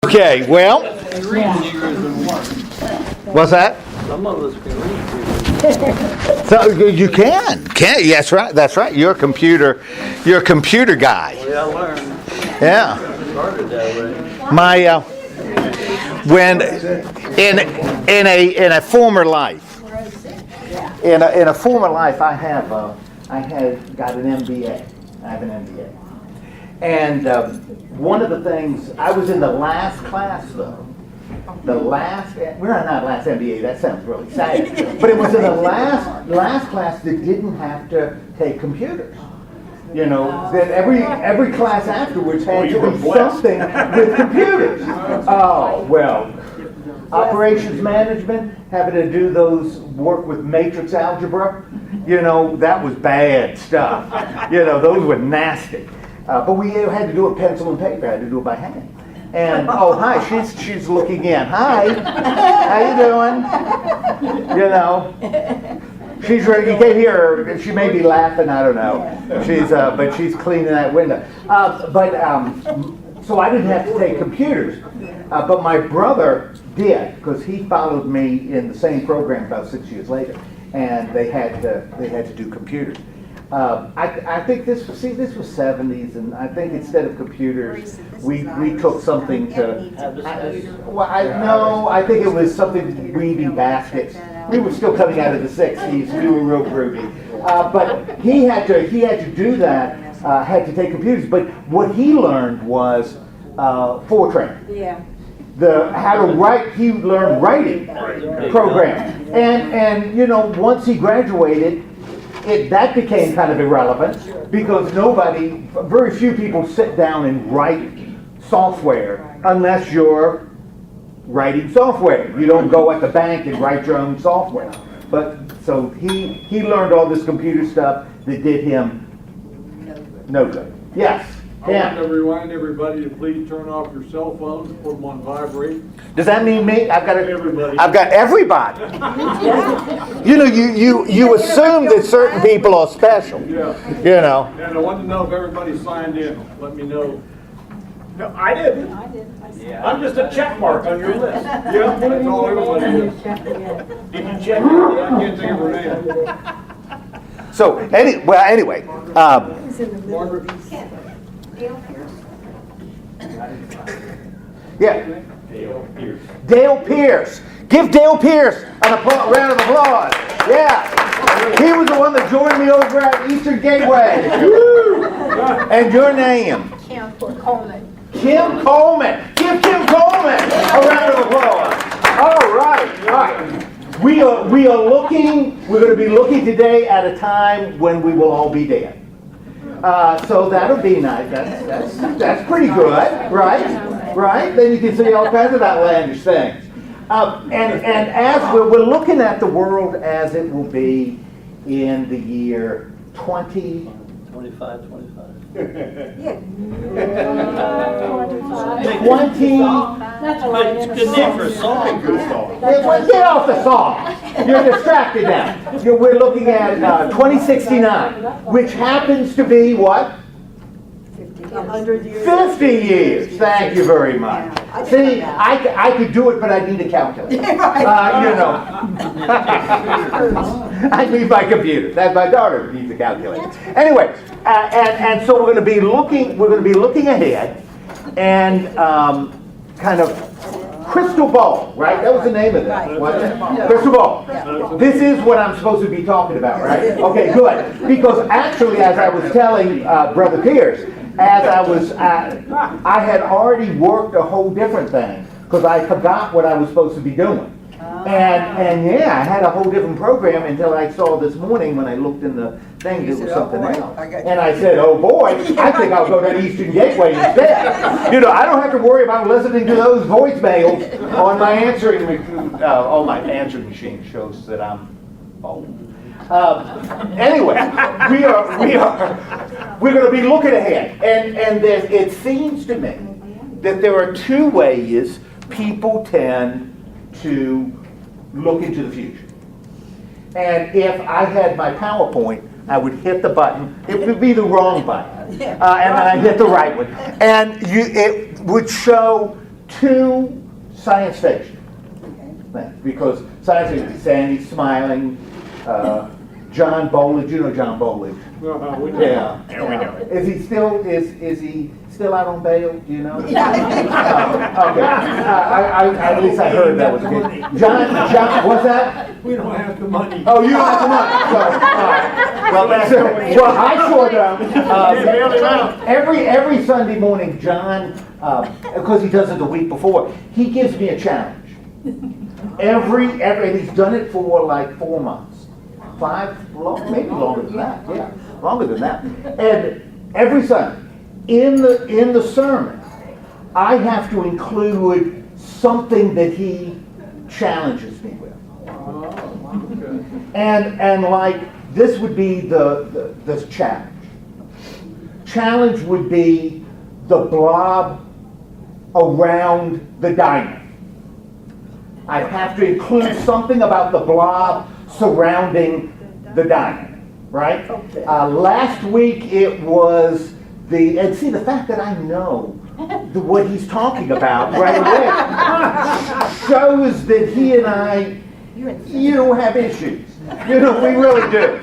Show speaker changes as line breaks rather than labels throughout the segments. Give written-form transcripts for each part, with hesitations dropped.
Okay, well, what's that?
Some of us can read.
So you can. Yes, right. That's right. You're a computer guy.
Well, I learned.
Yeah.
Started that way.
My when in a former life, in a former life, I had got an MBA. I have an MBA, and one of the things I was in the last class though. We're not last MBA, that sounds really sad. But it was in the last class that didn't have to take computers. You know, that every class afterwards had to be something with computers. Oh, well, operations management, having to do those work with matrix algebra, you know, that was bad stuff. You know, those were nasty. But we had to do it pencil and paper, I had to do it by hand. And oh hi, she's looking in. Hi, how you doing? You know, she's ready. You can't hear her. She may be laughing. I don't know. But she's cleaning that window. So I didn't have to take computers, but my brother did because he followed me in the same program about 6 years later, and they had to do computers. I think this was 70s, and I think instead of computers, we took something to. I think it was something weaving baskets. We were still coming out of the 60s. We were real groovy, but he had to do that. Had to take computers, but what he learned was Fortran.
Yeah.
How to write. He learned writing program, and you know, once he graduated. That became kind of irrelevant because very few people sit down and write software unless you're writing software. You don't go at the bank and write your own software. But so he learned all this computer stuff that did him no good. Yes.
I want to remind everybody to please turn off your cell phones, put them on vibrate.
Does that mean me? I've got
everybody.
I've got everybody. You know, you assume that certain people are special.
Yeah.
You know.
And I want to know if everybody signed in. Let me know.
No, I didn't. I'm just a check mark on your list.
Yeah, that's all everybody is.
Did you check?
I can't think of her name.
So anyway.
Margaret.
Yeah.
Dale Pierce.
Dale Pierce. Give Dale Pierce a round of applause. Yeah. He was the one that joined me over at Eastern Gateway. And your name?
Kim Coleman.
Kim Coleman. Give Kim Coleman a round of applause. All right. We're going to be looking today at a time when we will all be dead. So that'll be nice. That's pretty good, right? Right? Then you can see all kinds of outlandish things. And as we're looking at the world as it will be in the year
25.
Yeah.
20.
That's
But it's a good name for a song.
Get off the song. You're distracted now. We're looking at 2069, which happens to be what?
100 years.
50 years. Thank you very much. See, I could do it, but I need a calculator. You know. I need my computer. That's my daughter needs a calculator. Anyway, and so we're going to be looking ahead, and kind of crystal ball, right? That was the name of this, wasn't it? Crystal ball. This is what I'm supposed to be talking about, right? Okay, good. Because actually, as I was telling Brother Pierce, I had already worked a whole different thing because I forgot what I was supposed to be doing. And yeah, I had a whole different program until I saw this morning when I looked in the thing, it was something else. And I said, oh boy, I think I'll go to Eastern Gateway instead. You know, I don't have to worry about listening to those voicemails on my answering my answering machine shows that I'm old. Anyway, we're going to be looking ahead, and it seems to me that there are two ways people tend to look into the future. And if I had my PowerPoint, I would hit the button. It would be the wrong button, and then I hit the right one, and it would show to science fiction things, because science fiction, Sandy Smiling, John Bowledge, you know John Bowledge.
We know.
Yeah.
Yeah, we know.
Is he still out on bail? Do you know? Okay. At least I heard that was good. John, what's that?
We don't have the money.
Oh, you don't have the money. So, all right. Well, I sure don't. Every Sunday morning, John, because he does it the week before, he gives me a challenge. And he's done it for like 4 months. Maybe longer than that. Yeah, longer than that. And every Sunday, in the sermon, I have to include something that he challenges me with. And like this would be the challenge. Challenge would be the blob around the diamond. I have to include something about the blob surrounding the diamond, right? Last week it was and see the fact that I know what he's talking about right away shows that he and I, have issues. We really do.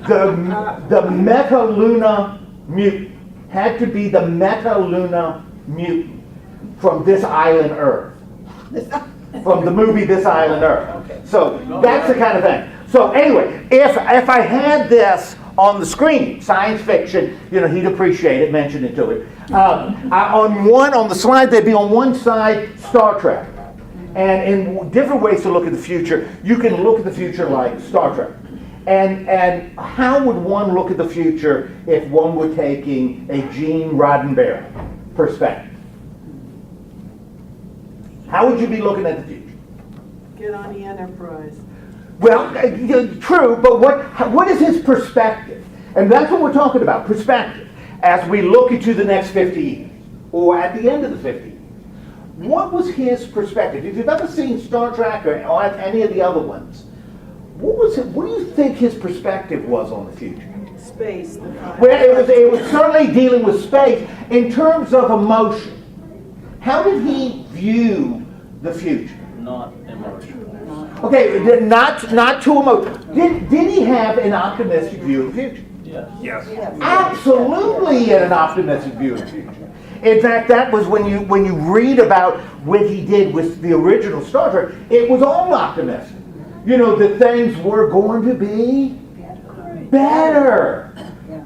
The Metaluna mutant had to be the Metaluna mutant from This Island Earth. From the movie This Island Earth. So that's the kind of thing. So anyway, if I had this on the screen, science fiction, he'd appreciate it, mention it to it. On the slide, they'd be on one side Star Trek. And in different ways to look at the future, you can look at the future like Star Trek. And how would one look at the future if one were taking a Gene Roddenberry perspective? How would you be looking at the future?
Get on the Enterprise.
Well, true, but what is his perspective? And that's what we're talking about, perspective. As we look into the next 50 years, or at the end of the 50 years, what was his perspective? If you've ever seen Star Trek or any of the other ones, what do you think his perspective was on the future?
Space.
Well, it was certainly dealing with space in terms of emotion. How did he view the future?
Not emotional.
Okay, not too emotional. Did he have an optimistic view of the future?
Yes.
Absolutely, he had an optimistic view of the future. In fact, that was when you read about what he did with the original Star Trek, it was all optimistic. That things were going to be better.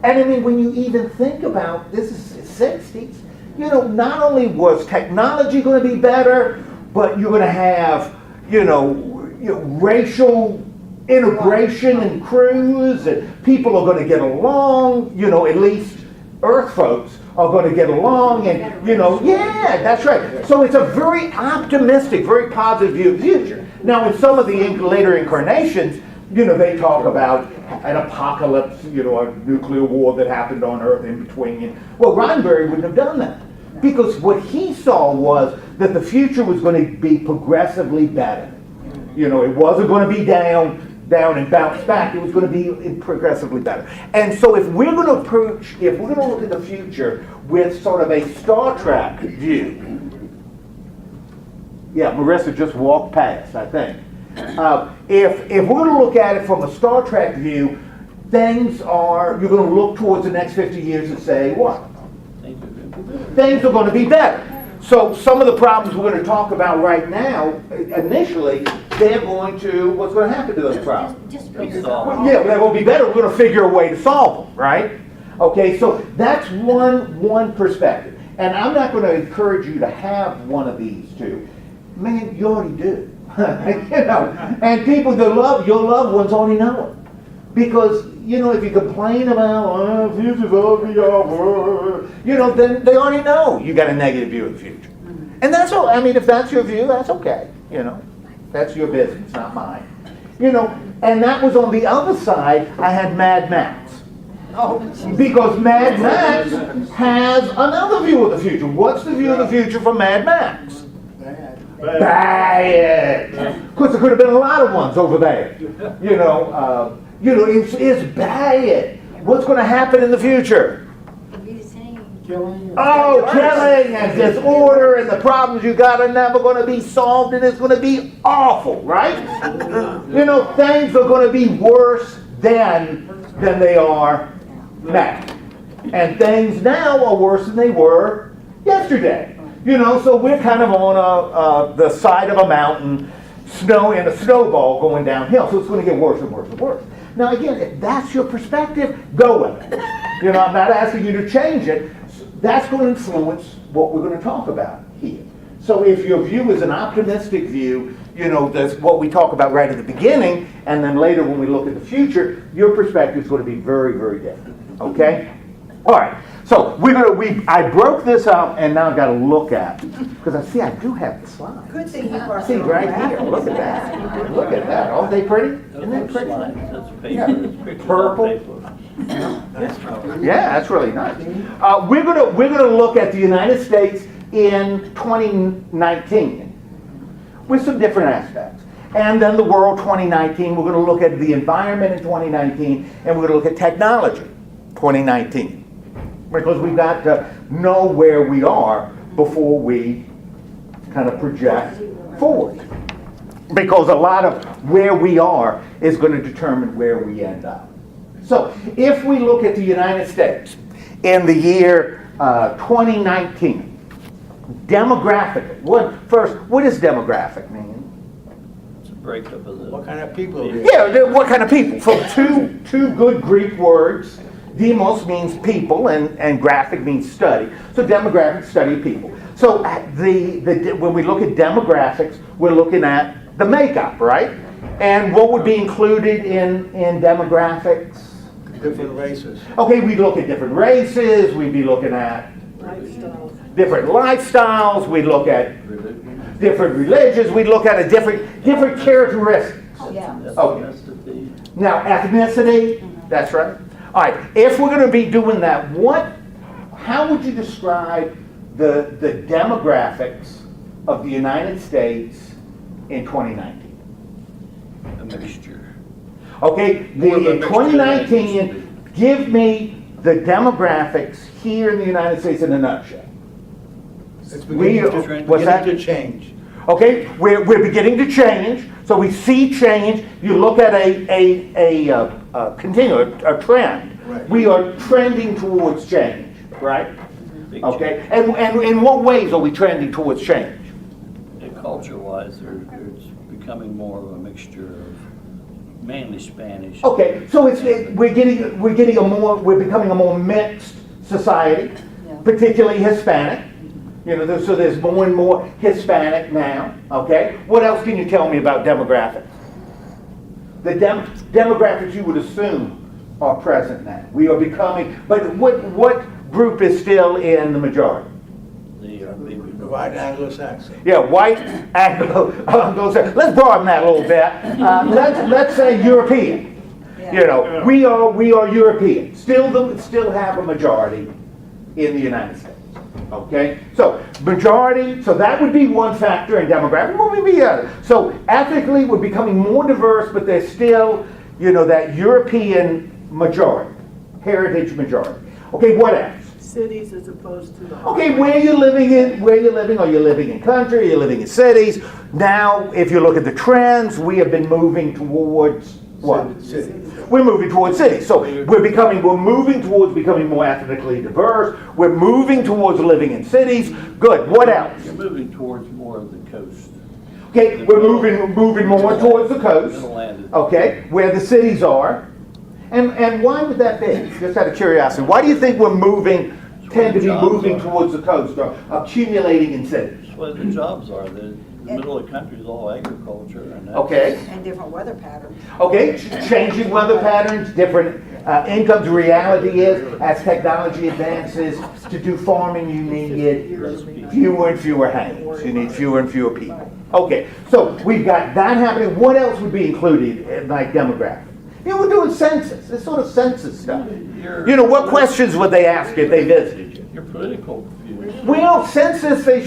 And I mean, when you even think about this is the 60s, not only was technology going to be better, but you're going to have, racial integration in crews, and people are going to get along, at least Earth folks are going to get along, and, yeah, that's right. So it's a very optimistic, very positive view of the future. Now, in some of the later incarnations, they talk about an apocalypse, a nuclear war that happened on Earth in between. Well, Roddenberry wouldn't have done that. Because what he saw was that the future was going to be progressively better. It wasn't going to be down and bounce back. It was going to be progressively better. And so if we're going to look at the future with sort of a Star Trek view, yeah, Marissa just walked past, I think. If we're going to look at it from a Star Trek view, you're going to look towards the next 50 years and say, what? Things are going to be better. So some of the problems we're going to talk about right now, initially, what's going to happen to those problems? They're going to be better. We're going to figure a way to solve them, right? Okay, so that's one perspective. And I'm not going to encourage you to have one of these two. Man, you already do. And people that love your loved ones already know it. Because, if you complain about, future's ugly, then they already know you got a negative view of the future. And that's all. I mean, if that's your view, that's okay. That's your business, not mine. And that was on the other side, I had Mad Max. Because Mad Max has another view of the future. What's the view of the future for Mad Max? Bad. Of course, there could have been a lot of ones over there. It's bad. What's going to happen in the future?
killing.
Oh, killing and disorder and the problems you got are never going to be solved and it's going to be awful, right? You know, things are going to be worse then than they are now. And things now are worse than they were yesterday. You know, so we're kind of on the side of a mountain, snow in a snowball going downhill. So it's going to get worse and worse and worse. Now again, if that's your perspective, go with it. You know, I'm not asking you to change it. That's going to influence what we're going to talk about here. So if your view is an optimistic view, you know, that's what we talk about right at the beginning, and then later when we look at the future, your perspective is going to be very, very different. Okay? All right. So I broke this up, and now I've got to look at, because I do have the slides.
Good thing you brought
See
them
right
back.
here. Look at that. Look at that. Aren't they pretty? Isn't that pretty?
That's paper.
Yeah.
It's pictures on
Purple.
paper.
Yeah, that's really nice. We're gonna look at the United States in 2019 with some different aspects, and then the world 2019. We're going to look at the environment in 2019, and we're going to look at technology 2019, because we've got to know where we are before we kind of project forward. Because a lot of where we are is going to determine where we end up. So, if we look at the United States in the year 2019, demographically, what does demographic mean?
It's a breakup of the.
What kind of people?
Yeah, what kind of people? So, two good Greek words. Demos means people, and graphic means study. So, demographics, study of people. So, when we look at demographics, we're looking at the makeup, right? And what would be included in demographics?
Different races.
Okay, we'd look at different races, we'd be looking at
Lifestyles.
different lifestyles, we'd look at different religions, we'd look at a different characteristics.
Yeah.
Okay. Now, ethnicity, that's right. All right, if we're going to be doing that, how would you describe the demographics of the United States in 2019?
A mixture.
Okay, in 2019, give me the demographics here in the United States in a nutshell.
It's beginning
What's that?
to change.
Okay, we're beginning to change, so we see change. You look at a continuum, a trend.
Right.
We are trending towards change, right?
Big
Okay, and in what ways are we trending towards change?
change. Culture-wise, it's becoming more of a mixture of mainly Spanish.
Okay, so we're becoming a more mixed society,
Yeah.
particularly Hispanic. You know, so there's more and more Hispanic now. Okay, what else can you tell me about demographics? The demographics you would assume are present now. We are becoming, but what group is still in the majority?
The baby
The white Anglo-Saxon.
Yeah, white Anglo. Let's broaden that a little bit. Let's say European. You know, we are European. Still have a majority in the United States. Okay, so majority. So that would be one factor in demographic. What would be the other? So ethnically, we're becoming more diverse, but there's still, you know, that European majority, heritage majority. Okay, what else?
Cities as opposed to the.
Okay, where you're living, are you living in country, are you living in cities? Now, if you look at the trends, we have been moving towards what?
Cities.
We're moving towards cities. So we're moving towards becoming more ethnically diverse. We're moving towards living in cities. Good. What else?
You're moving towards more of the coast.
Okay, we're moving more towards the coast.
Middle land.
Okay, where the cities are. And why would that be? Just out of curiosity. Why do you think tend to be moving towards the coast or accumulating in cities?
That's where the jobs are. The middle of the country is all agriculture. And that's,
Okay.
And different weather patterns.
Okay, changing weather patterns, different incomes. Reality is, as technology advances, to do farming you need fewer and fewer hands. You need fewer and fewer people. Okay, so we've got that happening. What else would be included in like demographics? You know, we're doing census. This sort of census stuff. You know, what questions would they ask if they visited you?
Your political views.
Well, census, they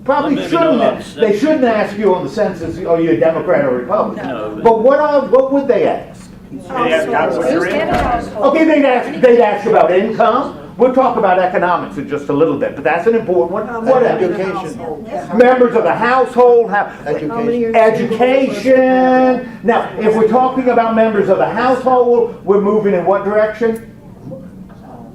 probably
Maybe
shouldn't.
not.
They shouldn't ask you on the census, are you a Democrat or Republican?
No.
But what would they ask?
They ask God what you're in.
Okay, they'd ask about income. We'll talk about economics in just a little bit, but that's an important one. What else?
Education.
Members of the household have
Education.
education. Now, if we're talking about members of the household, we're moving in what direction?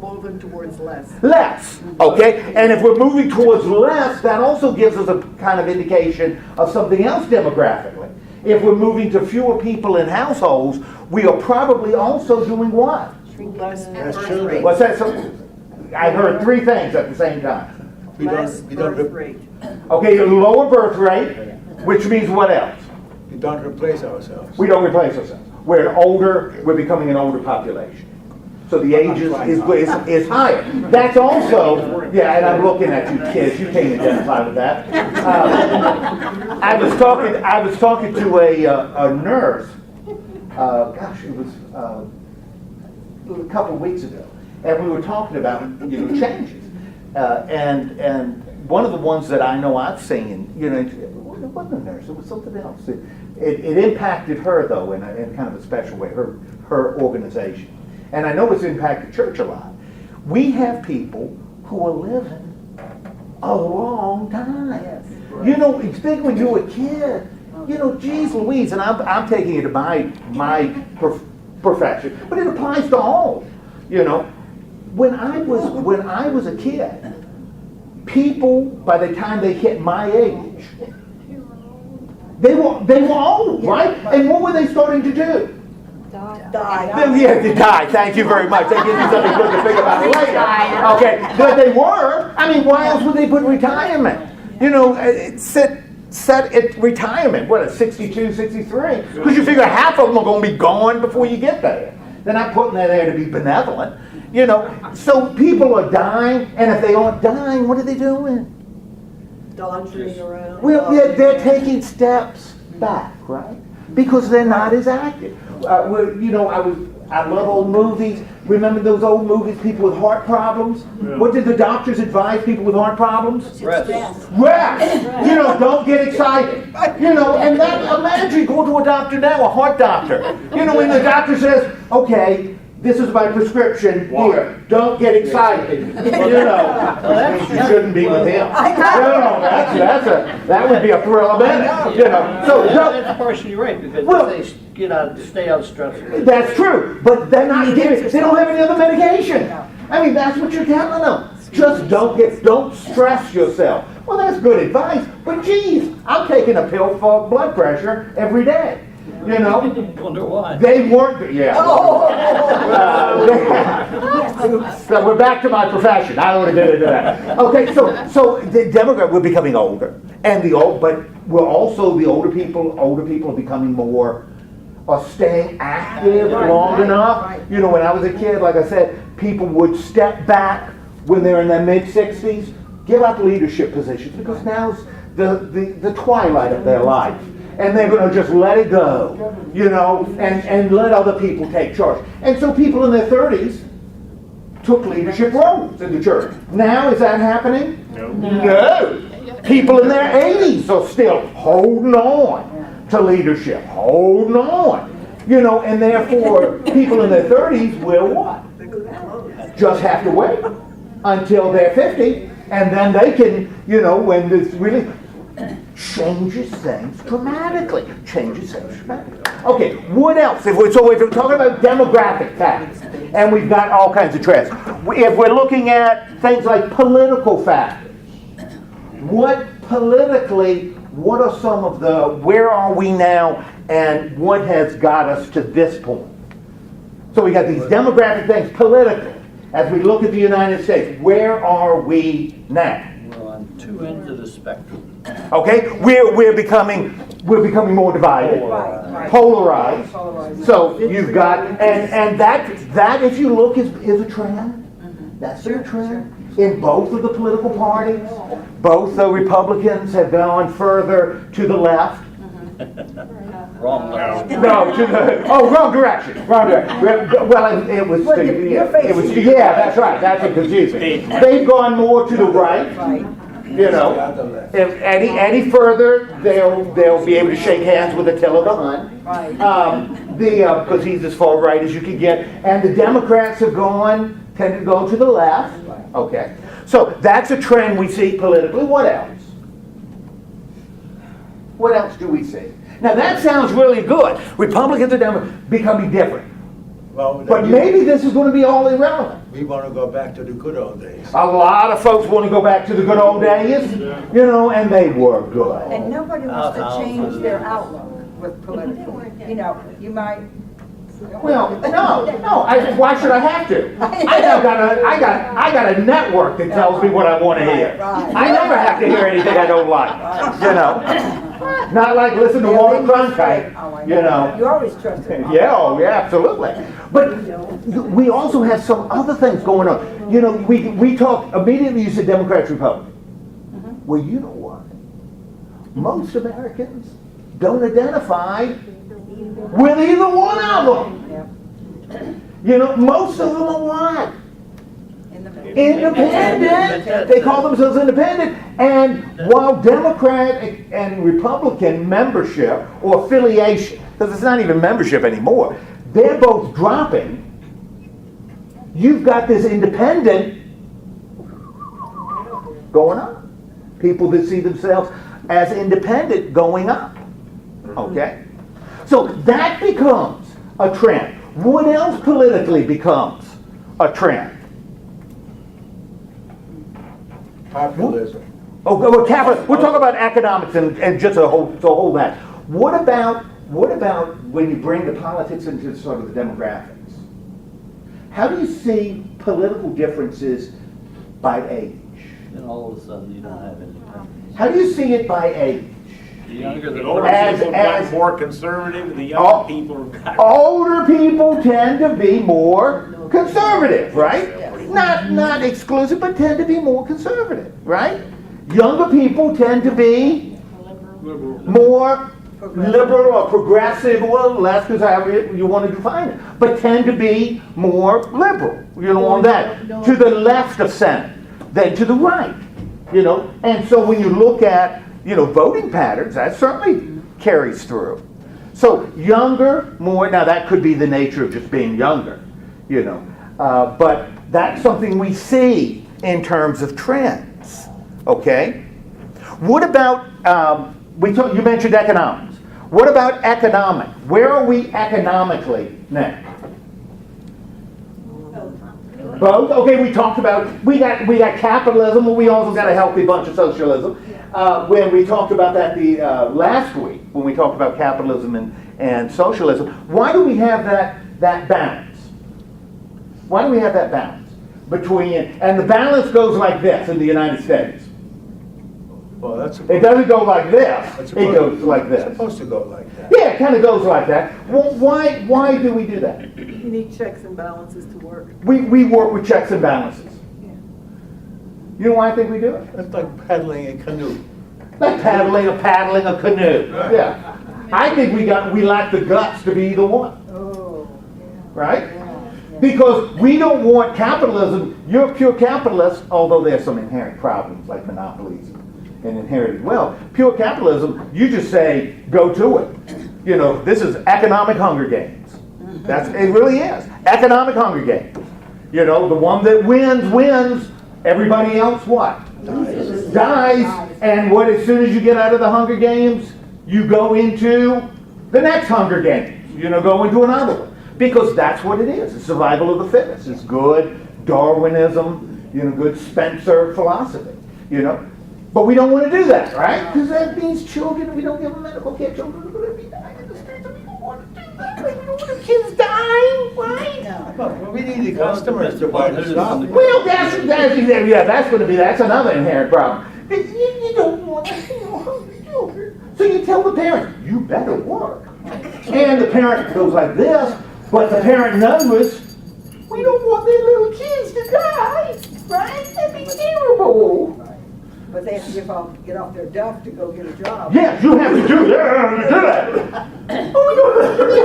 Moving towards less.
Less, okay? And if we're moving towards less, that also gives us a kind of indication of something else demographically. If we're moving to fewer people in households, we are probably also doing what?
Less
That's
birth
true.
rate.
What's that? So, I heard three things at the same time.
Less
We don't,
birth rate.
Okay, a lower birth rate, which means what else?
we don't replace ourselves.
We don't replace ourselves. We're becoming an older population. So the age is higher. That's also, yeah, and I'm looking at you kids, you can't identify with that. I was talking to a nurse, gosh, it was a couple of weeks ago, and we were talking about, changes. And one of the ones that I know I've seen, it wasn't a nurse, it was something else. It impacted her, though, in kind of a special way, her organization. And I know it's impacted church a lot. We have people who are living a long time. It's big when you were a kid. Geez Louise, and I'm taking it to my profession, but it applies to all. When I was a kid, people by the time they hit my age, they were old, right? And what were they starting to do? They die. Thank you very much. They give you something good to think about it later. Okay, but they were. I mean, why else would they put retirement? Set at retirement. What, at 62, 63? Because you figure half of them are going to be gone before you get there. They're not putting that there to be benevolent. So people are dying, and if they aren't dying, what are they doing?
Dodging around.
Well, they're taking steps back, right? Because they're not as active. I love old movies. Remember those old movies, people with heart problems?
Yeah.
What did the doctors advise people with heart problems?
Rest.
Rest! Don't get excited. And that, imagine going to a doctor now, a heart doctor. When the doctor says, okay, this is my prescription, here, don't get excited. You shouldn't be with him. That would be a thrill of it.
That's partially right, because they stay out of stress.
That's true, but they're not giving, they don't have any other medication. I mean, that's what you're telling them. Just don't stress yourself. Well, that's good advice, but geez, I'm taking a pill for blood pressure every day.
Wonder why.
They weren't, yeah. So we're back to my profession. I don't want to get into that. Okay, so the Democrat, we're becoming older, but we're also the older people are becoming more, are staying active long enough. When I was a kid, like I said, people would step back when they're in their mid-60s, give up leadership positions, because now's the twilight of their life. And they're going to just let it go, and let other people take charge. And so people in their 30s took leadership roles in the church. Now, is that happening? No. People in their 80s are still holding on to leadership, holding on. And therefore, people in their 30s will what? Just have to wait until they're 50, and then they can, when this really changes things dramatically. Okay, what else? If we're talking about demographic factors, and we've got all kinds of trends. If we're looking at things like political factors, what are some of where are we now, and what has got us to this point? So we got these demographic things politically. As we look at the United States, where are we now?
We're on two ends of the spectrum.
Okay, we're becoming more divided, polarized. So you've got, and that if you look is a trend. That's a trend in both of the political parties. Both the Republicans have gone further to the left.
Wrong left.
No, wrong direction. Well, it was that's right. That's what confused me. They've gone more to the right. You know, if any further, they'll be able to shake hands with Attila the Hun.
Right.
Because he's as far right as you can get, and the Democrats tend to go to the left. Okay, so that's a trend we see politically. What else? What else do we see? Now that sounds really good. Republicans and Democrats becoming different.
Well,
But maybe this is going to be all irrelevant.
we want to go back to the good old days.
A lot of folks want to go back to the good old days, you know, and they were good.
And nobody wants to change their outlook with political. You know, you might.
Well, no. Why should I have to? I got a network that tells me what I want to hear.
Right.
I never have to hear anything I don't like. You know, not like listen to Walter Cronkite. You know.
You always trust it.
Yeah, oh yeah, absolutely. But we also have some other things going on. You know, we talk immediately. You said Democrats, Republicans. Well, you know what? Most Americans don't identify with either one of them. You know, most of them are what? Independent. They call themselves independent. And while Democrat and Republican membership or affiliation, because it's not even membership anymore, they're both dropping. You've got this independent going up. People that see themselves as independent going up. Okay? So that becomes a trend. What else politically becomes a trend?
Populism.
Oh, we're talking about economics and just to hold that. What about when you bring the politics into sort of the demographics? How do you see political differences by age?
And all of a sudden, you don't have any.
How do you see it by age?
The younger
The
the
older
As-
people have
as-
got more conservative, the
Oh.
younger people have got.
Older people tend to be more conservative, right? Not exclusive, but tend to be more conservative, right? Younger people tend to be
Liberal.
more liberal or progressive, or less, because however you want to define it, but tend to be more liberal, you know, on that, to the left of center than to the right, you know. And so when you look at, you know, voting patterns, that certainly carries through. So younger, more, now that could be the nature of just being younger, you know, but that's something we see in terms of trends, okay? What about, you mentioned economics. What about economic? Where are we economically now? Both? Okay, we talked about, we got capitalism, but we also got a healthy bunch of socialism. When we talked about that the last week, when we talked about capitalism and socialism, why do we have that balance? Why do we have that balance between, and the balance goes like this in the United States.
Well,
It doesn't go like this, it goes like
It's
this.
supposed to go like that.
Yeah, it kind of goes like that. Well, why do we do that?
You need checks and balances to work.
We work with checks and balances. You know why I think we do it?
It's like paddling a canoe.
Like paddling a canoe. Yeah. I think we lack the guts to be either one.
Oh.
Right? Because we don't want capitalism. You're a pure capitalist, although there's some inherent problems like monopolies and inherited wealth. Pure capitalism, you just say, go to it. You know, this is economic Hunger Games. It really is. Economic Hunger Games. You know, the one that wins. Everybody else what? Dies. And what, as soon as you get out of the Hunger Games, you go into the next Hunger Games. You know, go into another one. Because that's what it is. It's survival of the fittest. It's good Darwinism, you know, good Spencer philosophy, you know. But we don't want to do that, right? Because that means children, if we don't give them medical care, children are going to be dying in the streets, and we don't want to do that. We don't want the kids dying, right?
But we need the customers to buy the stuff.
Well, that's another inherent problem. You don't want hungry children. So you tell the parents, you better work. And the parent goes like this, but the parent knows, we don't want their little kids to die, right? That'd be terrible.
But they have to get off their duff to go get a job.
Yes, you have to do that. Oh, we don't want to be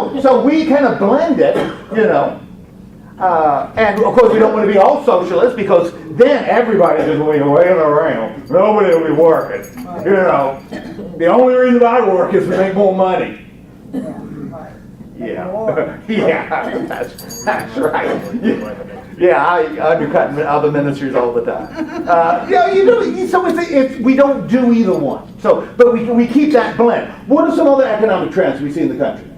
hungry. So we kind of blend it, you know. And of course we don't want to be all socialists because then everybody just will be laying around. Nobody will be working. You know, the only reason I work is to make more money. Yeah, yeah, that's right. Yeah, I undercut other ministers all the time. So it's, we don't do either one. So, but we keep that blend. What are some other economic trends we see in the country?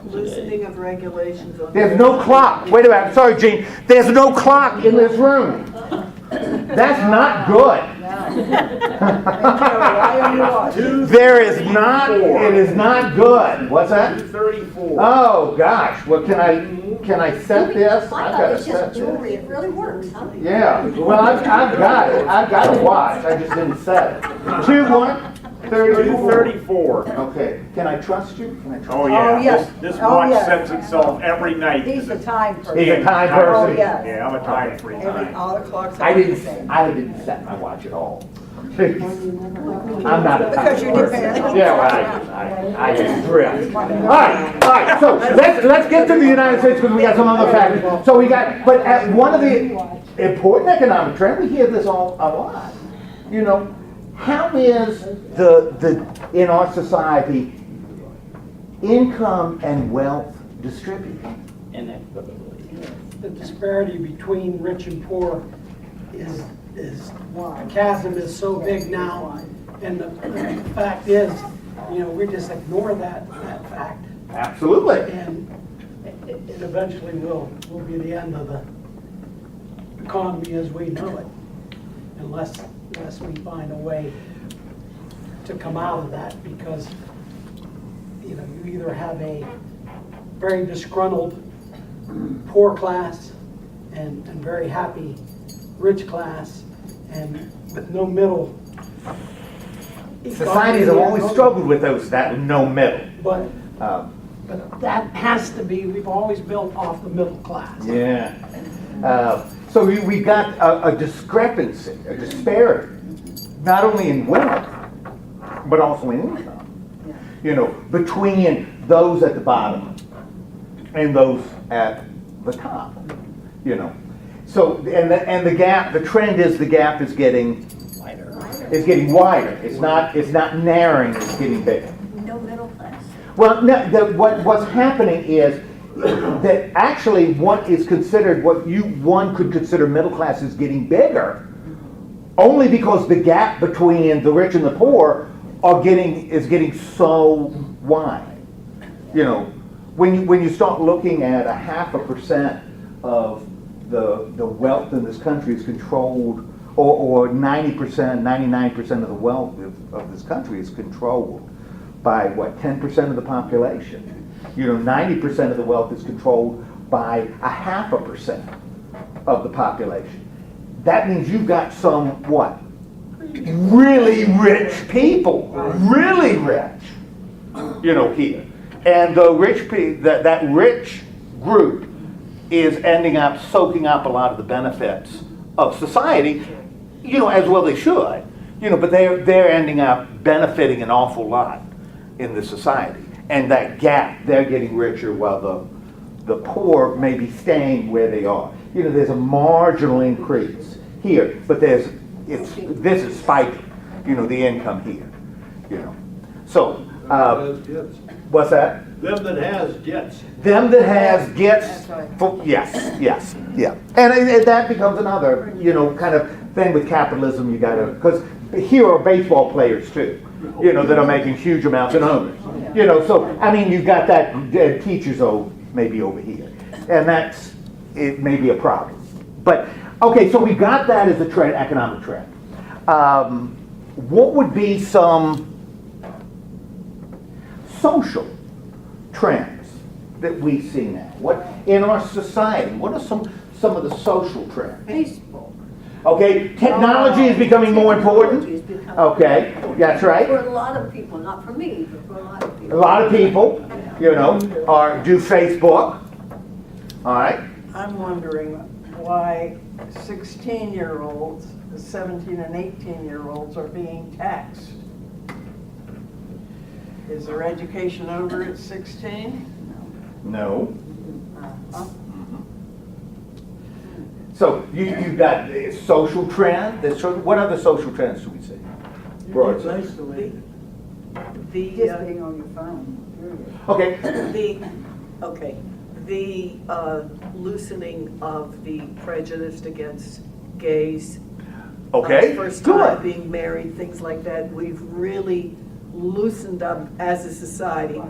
Loosening of regulations on.
There's no clock. Wait a minute. I'm sorry, Gene. There's no clock in this room. That's not good. There is not. It is not good. What's that?
234.
Oh gosh. Well, can I set this? I've got to set
jewelry.
this.
It really works, huh?
Yeah. Well, I've got it. I've got a watch. I just didn't set it.
234.
Okay. Can I trust you? Can I trust
Oh
you?
yeah,
Oh, yes.
this
Oh,
watch
yes.
sets itself every night.
He's a time person.
He's a time person.
Oh, yes.
Yeah, I'm a time freak.
All the clocks
I
are the
didn't.
same.
I didn't set my watch at all. I'm not a
Because you're
person.
dependent.
Yeah, well, I just drift. All right. So let's get to the United States because we got some other factors. So we got, but at one of the important economic trends, we hear this all a lot. You know, how is the in our society income and wealth distributed?
Inequitably.
The disparity between rich and poor is the chasm is so big now, and the fact is, we just ignore that fact,
Absolutely.
and it eventually will be the end of the economy as we know it, unless we find a way to come out of that, because you either have a very disgruntled poor class and very happy rich class, and with no middle.
Societies have always struggled with that no middle.
But that has to be, we've always built off the middle class.
Yeah. So we got a discrepancy, a disparity, not only in wealth, but also in income. Between those at the bottom and those at the top. So and the gap, the trend is the gap is getting
Wider.
It's getting wider. It's not narrowing. It's getting bigger.
No middle class.
Well, no, what's happening is that actually what one could consider middle class is getting bigger, only because the gap between the rich and the poor is getting so wide. When you start looking at 0.5% of the wealth in this country is controlled, or 90%, 99% of the wealth of this country is controlled by 10% of the population. 90% of the wealth is controlled by 0.5% of the population. That means you've got some really rich people, really rich, here. And the that rich group is ending up soaking up a lot of the benefits of society, as well they should, but they're ending up benefiting an awful lot in the society. And that gap, they're getting richer while the poor may be staying where they are. There's a marginal increase here, but this is spiking, the income here, So, what's that?
Them that has gets.
Them that has gets,
That's right.
yes, yeah. And that becomes another, kind of thing with capitalism. You gotta, because here are baseball players too, that are making huge amounts and owners. So, you've got that teachers maybe over here. And it may be a problem. But, okay, so we got that as a trend, economic trend. What would be some social trends that we see now? What in our society? What are some of the social trends?
Facebook.
Okay, technology is becoming more important. Okay, that's right.
For a lot of people, not for me, but for a lot of
A
people.
lot of people, do Facebook. All right.
I'm wondering why 16-year-olds, 17 and 18-year-olds are being taxed. Is their education over at 16?
No. So you've got the social trend. What other social trends do we see? Broad sense.
Just being on your phone, period.
Okay.
The loosening of the prejudice against gays.
Okay.
First time
Good.
being married, things like that. We've really loosened up as a society.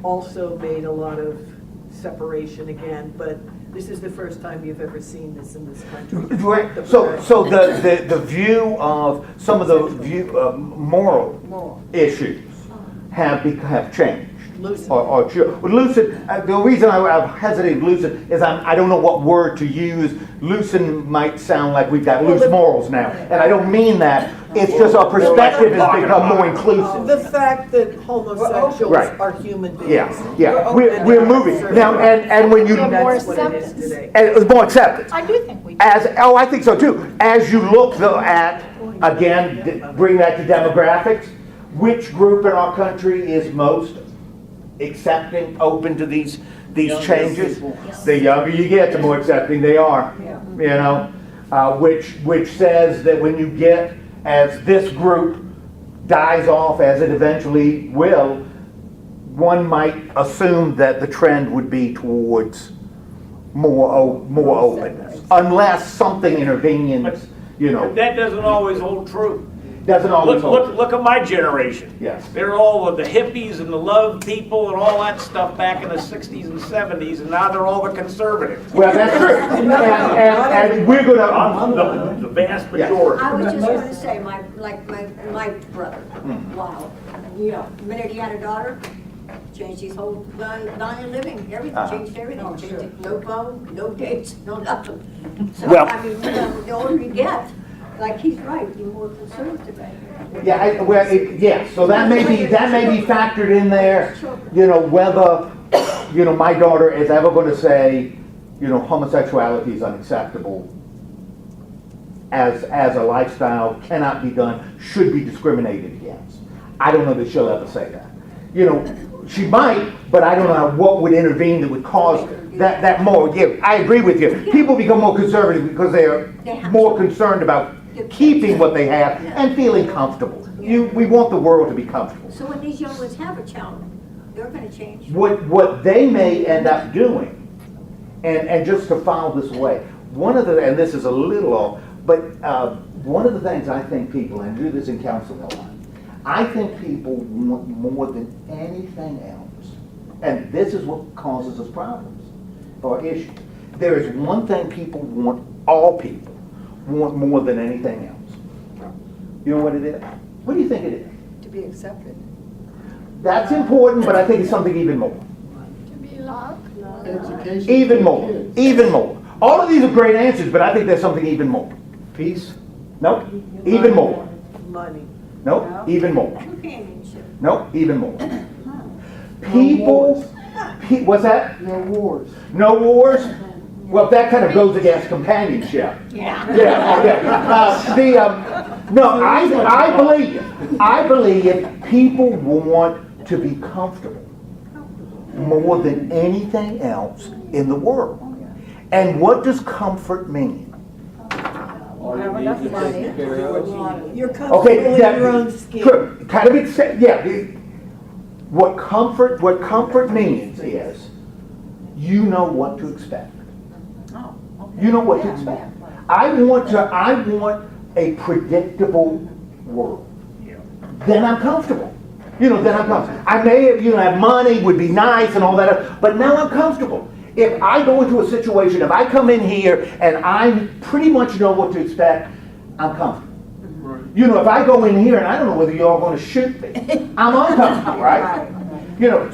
Also made a lot of separation again, but this is the first time you've ever seen this in this country.
Right. So the view of some of the moral issues have changed.
Loosened.
Loosen. The reason I hesitate loosen is I don't know what word to use. Loosen might sound like we've got loose morals now, and I don't mean that. It's just our perspective has become more inclusive.
The fact that homosexuals
Right.
are human beings.
Yeah. We're moving now, and when you
That's what it is today.
and it was more acceptance.
I do think we do.
I think so too. As you look though at again, bring that to demographics. Which group in our country is most accepting, open to these changes?
people.
The younger you get, the more accepting they are. You know, which says that when you get, as this group dies off, as it eventually will, one might assume that the trend would be towards more openness, unless something intervenes. You know,
That doesn't always hold true.
doesn't always hold.
Look at my generation.
Yes.
They're all the hippies and the love people and all that stuff back in the 60s and 70s, and now they're all the conservatives.
Well, that's true. And we're gonna.
I'm the vast majority.
I was just going to say, my brother, wow, you know, the minute he had a daughter, changed his whole line of living, everything, changed everything, changed it. No phone, no dates, no nothing. So,
Well-
I mean, the older you get, like he's right, you're more conservative.
Yeah, so that may be factored in there. You know, whether my daughter is ever going to say, homosexuality is unacceptable as a lifestyle, cannot be done, should be discriminated against. I don't know that she'll ever say that. She might, but I don't know what would intervene that would cause that more. Yeah, I agree with you. People become more conservative because they're more concerned about keeping what they have and feeling comfortable. We want the world to be comfortable.
So when these young ones have a child, they're going to change.
What they may end up doing, and just to file this away, and this is a little off, but one of the things I think people, and do this in counseling a lot, I think people want more than anything else, and this is what causes us problems or issues. There is one thing people want, all people want more than anything else. You know what it is? What do you think it is?
To be accepted.
That's important, but I think it's something even more.
To be loved.
Education.
Even more. All of these are great answers, but I think there's something even more.
Peace.
Nope. Even more.
Money.
Nope. Even more.
Companionship.
Nope. Even more. People. What's that?
No wars.
No wars? Well, that kind of goes against companionship.
Yeah.
No, I believe people want to be comfortable more than anything else in the world. And what does comfort mean?
Have enough money.
You're comfortable in your own skin.
What comfort means is you know what to expect. You know what to expect. I want a predictable world. Then I'm comfortable. I may have money would be nice and all that, but now I'm comfortable. If I go into a situation, if I come in here and I pretty much know what to expect, I'm comfortable. If I go in here and I don't know whether you're all going to shoot me, I'm uncomfortable, right?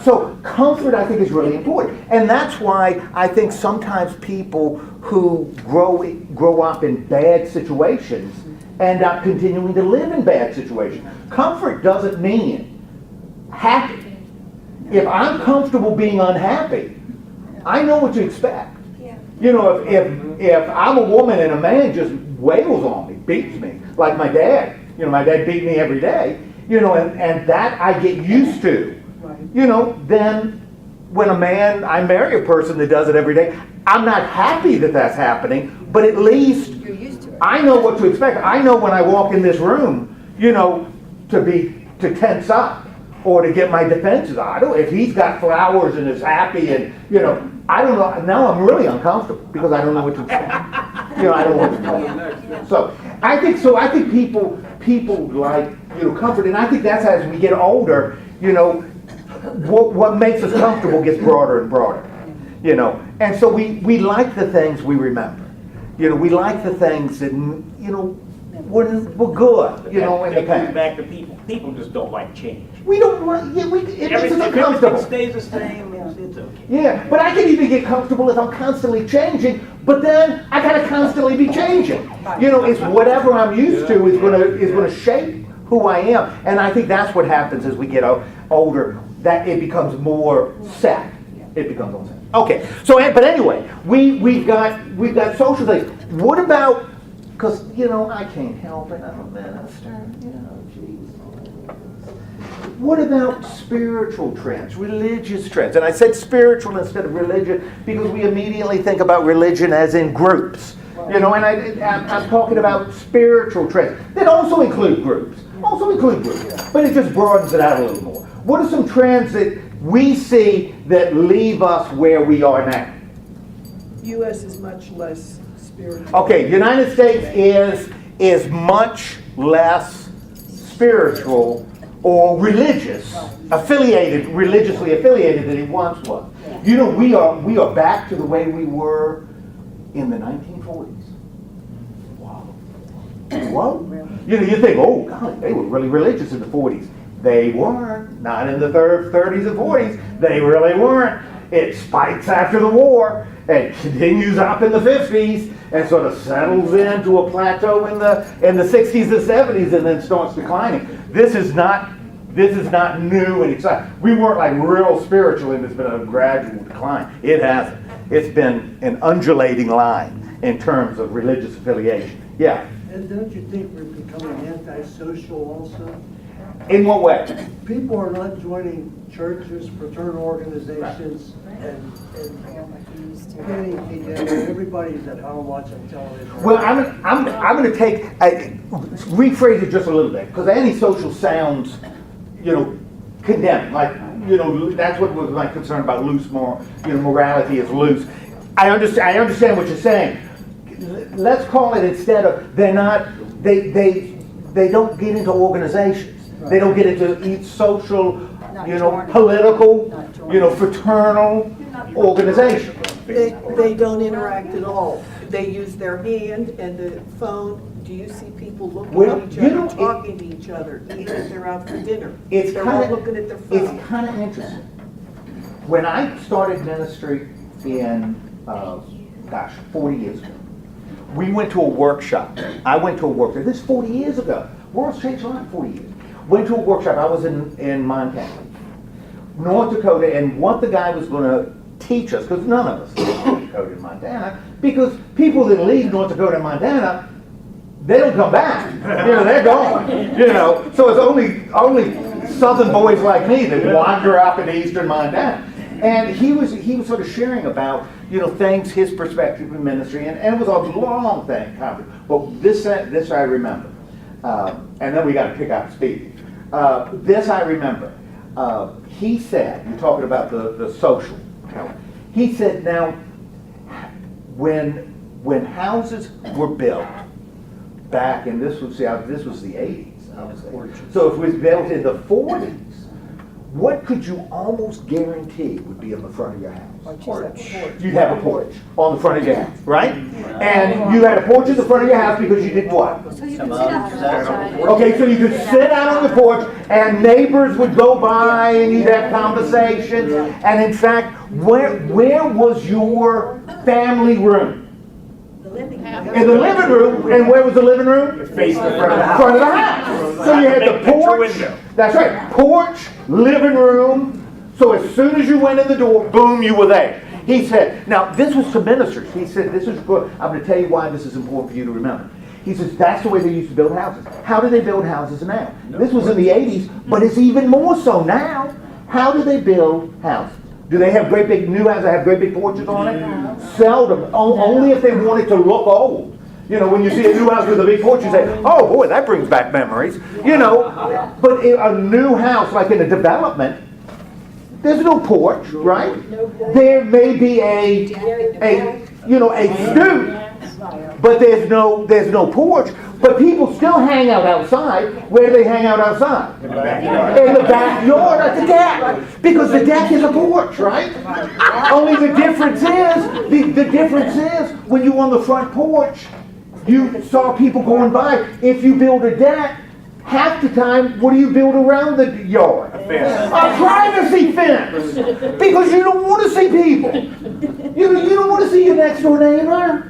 So comfort I think is really important. And that's why I think sometimes people who grow up in bad situations end up continuing to live in bad situations. Comfort doesn't mean happy. If I'm comfortable being unhappy, I know what to expect. If I'm a woman and a man just wails on me, beats me, like my dad, my dad beat me every day, and that I get used to. Then when I marry a person that does it every day, I'm not happy that that's happening, but at least
You're used to it.
I know what to expect. I know when I walk in this room, to tense up or to get my defenses on. I don't, if he's got flowers and is happy and, I don't know. Now I'm really uncomfortable because I don't know what to expect. I don't know what to expect. So I think people like, comfort. And I think that's as we get older, what makes us comfortable gets broader and broader. And so we like the things we remember. We like the things that, were good, in the
That goes
past.
back to people. People just don't like change.
We don't want, it makes us
If everything
uncomfortable.
stays the same, it's okay.
Yeah, but I can even get comfortable if I'm constantly changing, but then I gotta constantly be changing. It's whatever I'm used to is gonna shape who I am. And I think that's what happens as we get older, that it becomes more set. It becomes more set. Okay, so, but anyway, we've got social things. What about, because, I can't help it, I'm a minister, geez. What about spiritual trends, religious trends? And I said spiritual instead of religion because we immediately think about religion as in groups. And I'm talking about spiritual trends that also include groups. But it just broadens it out a little more. What are some trends that we see that leave us where we are now?
U.S. is much less spiritual.
Okay, United States is much less spiritual or religiously affiliated than it once was. We are back to the way we were in the 1940s. Wow. You think, oh God, they were really religious in the 40s. They weren't. Not in the 30s and 40s. They really weren't. It spikes after the war and continues up in the 50s and sort of settles into a plateau in the 60s and 70s and then starts declining. This is not new and exciting. We weren't like real spiritual and it's been a gradual decline. It hasn't. It's been an undulating line in terms of religious affiliation. Yeah.
And don't you think we're becoming antisocial also?
In what way?
People are not joining churches, fraternal organizations, and getting together. Everybody's at home watching television.
Well, I'm going to rephrase it just a little bit because antisocial sounds, condemning. Like, that's what was my concern about loose morality is loose. I understand what you're saying. Let's call it instead of they don't get into organizations. They don't get into each social, political, fraternal organization.
They don't interact at all. They use their hand and the phone. Do you see people looking at each other, talking to each other, even if they're out for dinner? They're all looking at their phone.
It's kind of interesting. When I started ministry in, 40 years ago, we went to a workshop. I went to a workshop. This is 40 years ago. World's changed a lot in 40 years. Went to a workshop. I was in Montana, North Dakota, and what the guy was going to teach us, because none of us live in North Dakota and Montana, because people that leave North Dakota and Montana, they don't come back. They're gone. So it's only Southern boys like me that wander up in eastern Montana. And he was sort of sharing about things, his perspective in ministry, and it was a long thing. But this I remember, and then we got to pick up speed. This I remember. He said, you're talking about the social. He said, now, when houses were built back in this was the 80s, I would say. So if it was built in the 40s, what could you almost guarantee would be on the front of your house?
Porch.
You'd have a porch on the front of your house, right? And you had a porch in the front of your house because you did what?
So you can sit outside.
Okay, so you could sit out on the porch and neighbors would go by and you'd have conversations. And in fact, where was your family room?
The living room.
In the living room. And where was the living room?
Facing the front of the house.
Front of the house. So you had the porch. That's right. Porch, living room. So as soon as you went in the door, boom, you were there. He said, now this was to ministers. He said, this is good. I'm going to tell you why this is important for you to remember. He says, that's the way they used to build houses. How do they build houses now? This was in the 80s, but it's even more so now. How do they build houses? Do they have great big new houses that have great big porches on it? Seldom. Only if they want it to look old. You know, when you see a new house with a big porch, you say, oh boy, that brings back memories. You know, but in a new house, like in a development, there's no porch, right? There may be a stoop, but there's no porch. But people still hang out outside. Where do they hang out outside? In the backyard at the deck. Because the deck is a porch, right? Only the difference is, when you're on the front porch, you saw people going by. If you build a deck, half the time, what do you build around the yard? A privacy fence. Because you don't want to see people. You don't want to see your next door neighbor.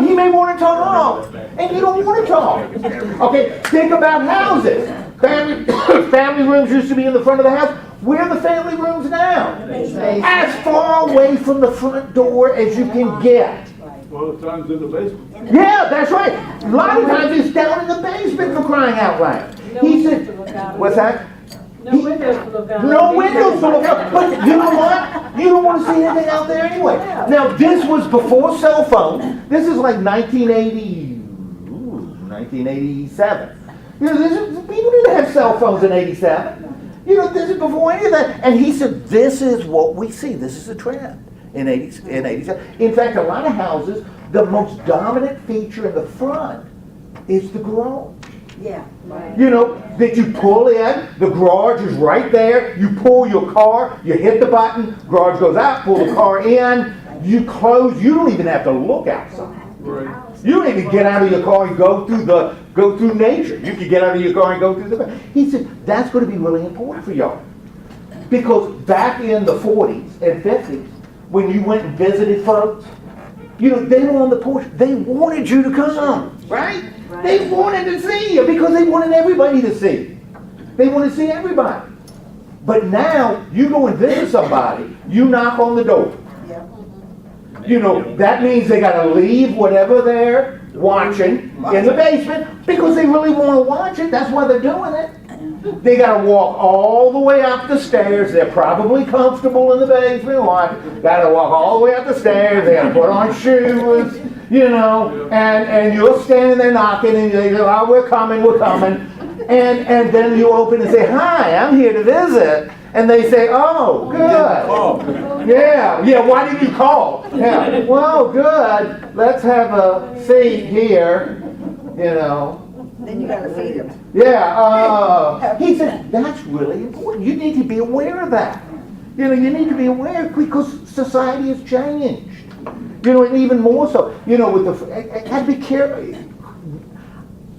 He may want to talk, and you don't want to talk. Okay, think about houses. Family rooms used to be in the front of the house. Where are the family rooms now? As far away from the front door as you can get.
Well, at times in the basement.
Yeah, that's right. A lot of times it's down in the basement, for crying out loud. He said, what's that?
No windows to look out.
No windows to look out. But you know what? You don't want to see anything out there anyway. Now, this was before cell phone. This is like 1987. People didn't have cell phones in 87. This is before any of that. And he said, this is what we see. This is a trend. In 87. In fact, a lot of houses, the most dominant feature in the front is the garage.
Yeah. Right.
That you pull in, the garage is right there, you pull your car, you hit the button, garage goes out, pull the car in, you close, you don't even have to look outside.
Right.
You don't even get out of your car and go through nature. You can get out of your car and go through the. He said, that's going to be really important for y'all. Because back in the 40s and 50s, when you went and visited folks, they were on the porch. They wanted you to come, right? They wanted to see you because they wanted everybody to see you. They want to see everybody. But now, you go and visit somebody, you knock on the door. That means they got to leave whatever they're watching in the basement because they really want to watch it. That's why they're doing it. They got to walk all the way up the stairs. They're probably comfortable in the basement. Got to walk all the way up the stairs. They got to put on shoes, and you're standing there knocking, and they go, oh, we're coming. And then you open and say, hi, I'm here to visit. And they say, oh, good. Yeah, why did you call? Yeah, well, good. Let's have a seat here,
Then you gotta feed them.
Yeah, he said, that's really important. You need to be aware of that. You need to be aware because society has changed. And even more so, with I had to be careful.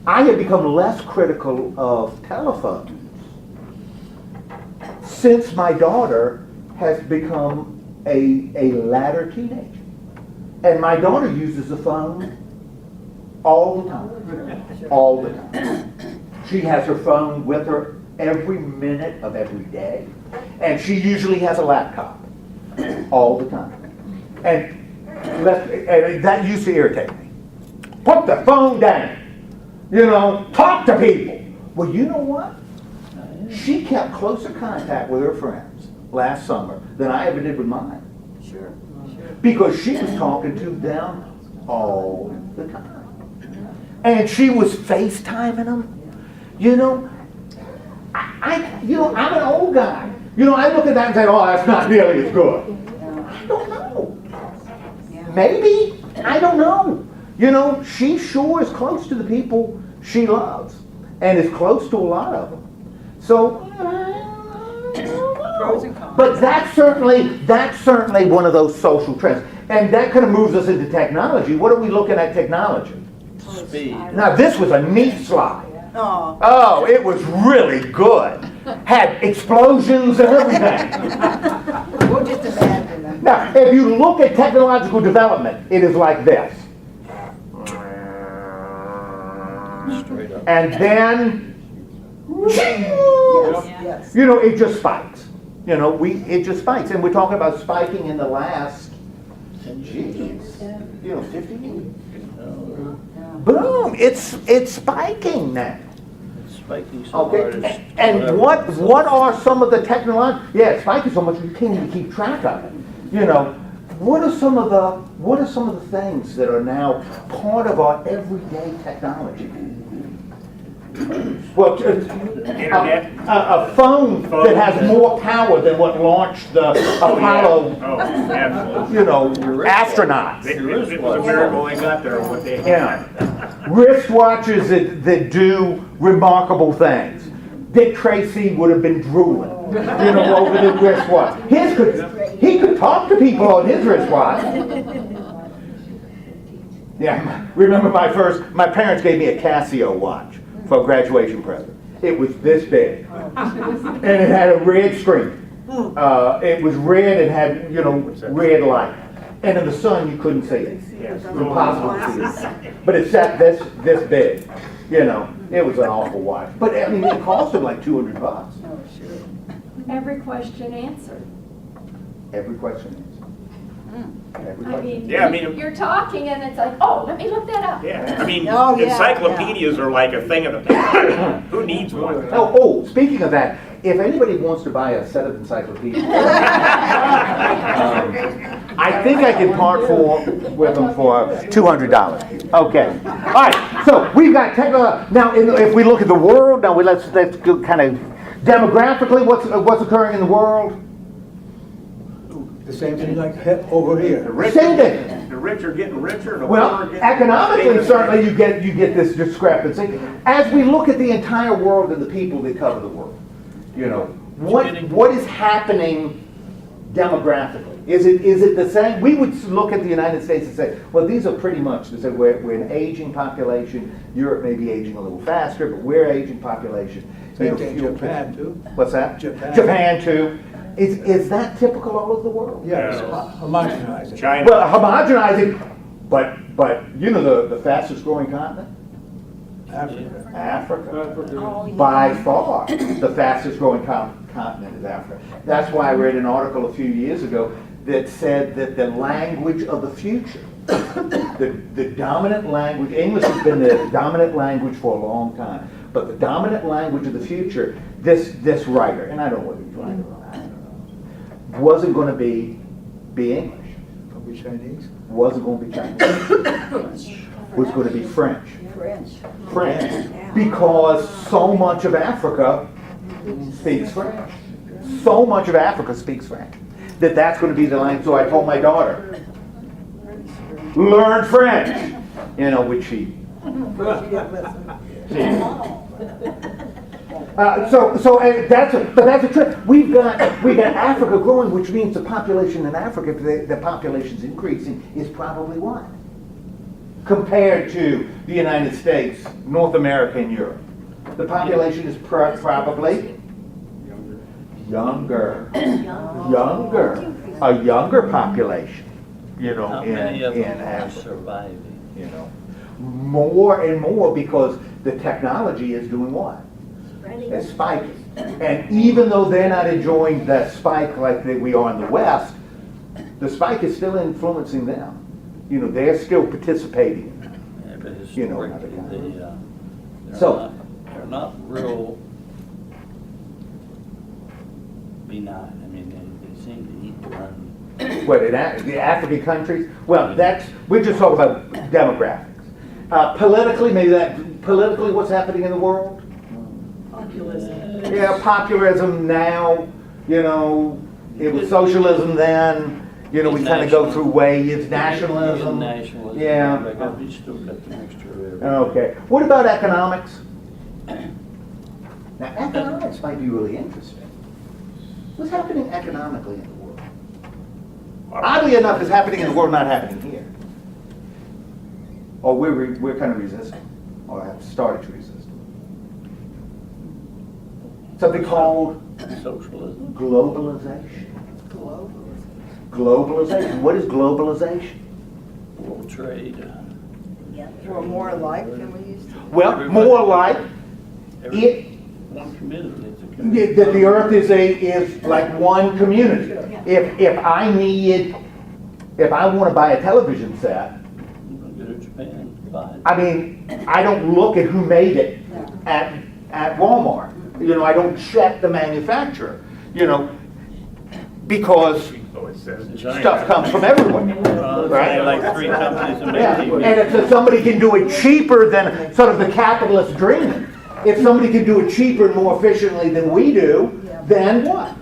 I have become less critical of telephones since my daughter has become a latter teenager. And my daughter uses the phone all the time. All the time. She has her phone with her every minute of every day. And she usually has a laptop all the time. And that used to irritate me. Put the phone down. Talk to people. Well, you know what? She kept closer contact with her friends last summer than I ever did with mine.
Sure.
Because she was talking to them all the time. And she was FaceTiming them. I'm an old guy. I look at that and say, oh, that's not nearly as good. I don't know. Maybe. I don't know. She sure is close to the people she loves and is close to a lot of them. So,
Pros and cons.
but that's certainly one of those social trends. And that kind of moves us into technology. What are we looking at technology?
Speed.
Now, this was a neat slide.
Oh.
Oh, it was really good. Had explosions and everything.
We'll just imagine that.
Now, if you look at technological development, it is like this.
Straight up.
And then,
Yes.
it just spikes. It just spikes. And we're talking about spiking in the last, 50 years. Boom, it's spiking now.
spiking so hard.
Okay, and what are some of the technological? Yeah, it's spiking so much we can't even keep track of it. You know, what are some of the things that are now part of our everyday technology? Well, a phone that has more power than what launched the Apollo,
Absolutely.
you know, astronauts.
It was a miracle they got there with what they had.
Yeah. Wristwatches that do remarkable things. Dick Tracy would have been drooling, you know, over the wristwatch. He could talk to people on his wristwatch. Yeah, remember my parents gave me a Casio watch for a graduation present. It was this big, and it had a red screen. It was red and had, you know, red light. And in the sun, you couldn't see it. It was impossible to see it. But it sat this big, you know. It was an awful watch. But I mean, it costed like $200.
Every question answered.
Every question is. Every
I
question.
mean,
Yeah, I mean-
you're talking and it's like, oh, let me look that up.
Yeah, I mean,
Oh, yeah,
encyclopedias are like a thing of the past. Who needs one?
Oh, speaking of that, if anybody wants to buy a set of encyclopedias, I think I can part with them for $200. Okay. All right. So we've got technology. Now, if we look at the world, now let's go kind of demographically. What's occurring in the world?
The same thing like over here.
Same thing.
The rich are getting richer. And the poor
Well,
are getting
economically,
bigger.
certainly you get this discrepancy. As we look at the entire world and the people that cover the world, you know, what is happening demographically? Is it the same? We would look at the United States and say, well, these are pretty much the same. We're an aging population. Europe may be aging a little faster, but we're an aging population.
Same thing in Japan too.
What's that?
Japan.
Too. Is that typical all over the world?
Yeah, it's homogenizing.
China.
Well, homogenizing, but you know the fastest growing continent?
Africa.
Africa. By far, the fastest growing continent is Africa. That's why I read an article a few years ago that said that the language of the future, the dominant language, English has been the dominant language for a long time, but the dominant language of the future, this writer, and I don't know what he's writing on, I don't know, wasn't going to be English.
Probably Chinese.
Wasn't going to be Chinese. Was going to be French. French. Because so much of Africa speaks French. So much of Africa speaks French. That's going to be the language. So I told my daughter, learn French. You know, which she. That's a trend. We've got Africa growing, which means the population in Africa, if the population's increasing, is probably what? Compared to the United States, North America, and Europe. The population is probably younger. A younger population, you know,
How
in
many of them are
Africa.
surviving?
You know, more and more because the technology is doing what? It's spiking. And even though they're not enjoying that spike like we are in the West, the spike is still influencing them. You know, they're still participating.
Yeah, but
You know,
historically, they're not real benign. I mean, they seem to eat their own.
What, in the African countries? Well, we're just talking about demographics. Politically, what's happening in the world?
Populism.
Yeah, populism now, you know, it was socialism then, you know, we kind of go through waves, nationalism.
Nationalism.
Yeah.
But we still got the mixture of everything.
Okay. What about economics? Now, economics might be really interesting. What's happening economically in the world? Oddly enough, it's happening in the world, not happening here. Or we're kind of resisting, or have started to resist. Something called
Socialism.
globalization. Globalization. What is globalization?
World trade.
We're more alike than we used to.
Well, more like
One community. It's a community.
that the Earth is like one community. If I want to buy a television set,
You can go to Japan, buy it.
I mean, I don't look at who made it at Walmart. You know, I don't check the manufacturer, you know, because stuff comes from everywhere, right?
Like 3 companies that make
Yeah,
TVs.
and if somebody can do it cheaper than sort of the capitalist dream, if somebody can do it cheaper and more efficiently than we do, then what?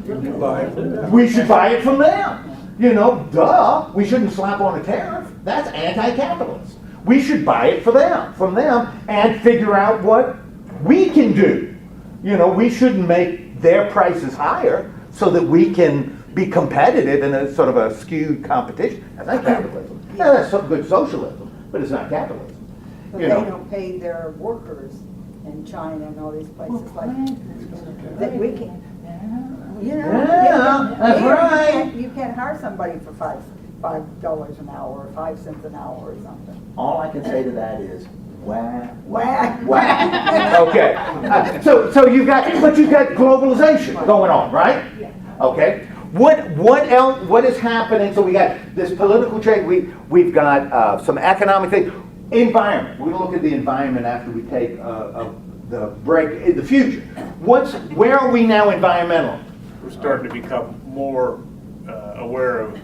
We should buy it from them. You know, duh, we shouldn't slap on a tariff. That's anti-capitalist. We should buy it from them, and figure out what we can do. You know, we shouldn't make their prices higher so that we can be competitive in a sort of a skewed competition. That's not capitalism. Yeah, that's some good socialism, but it's not capitalism.
But
You
they
know.
don't pay their workers in China and all these places like that we can. You know,
Yeah, that's
here
right.
You can't hire somebody for $5 an hour or 5 cents an hour or something.
All I can say to that is, whack,
Whack.
whack. Okay. So you've got globalization going on, right? Okay. What else? What is happening? So we got this political change. We've got some economic things. Environment. We're gonna look at the environment after we take the break in the future. Where are we now environmentally?
We're starting to become more aware of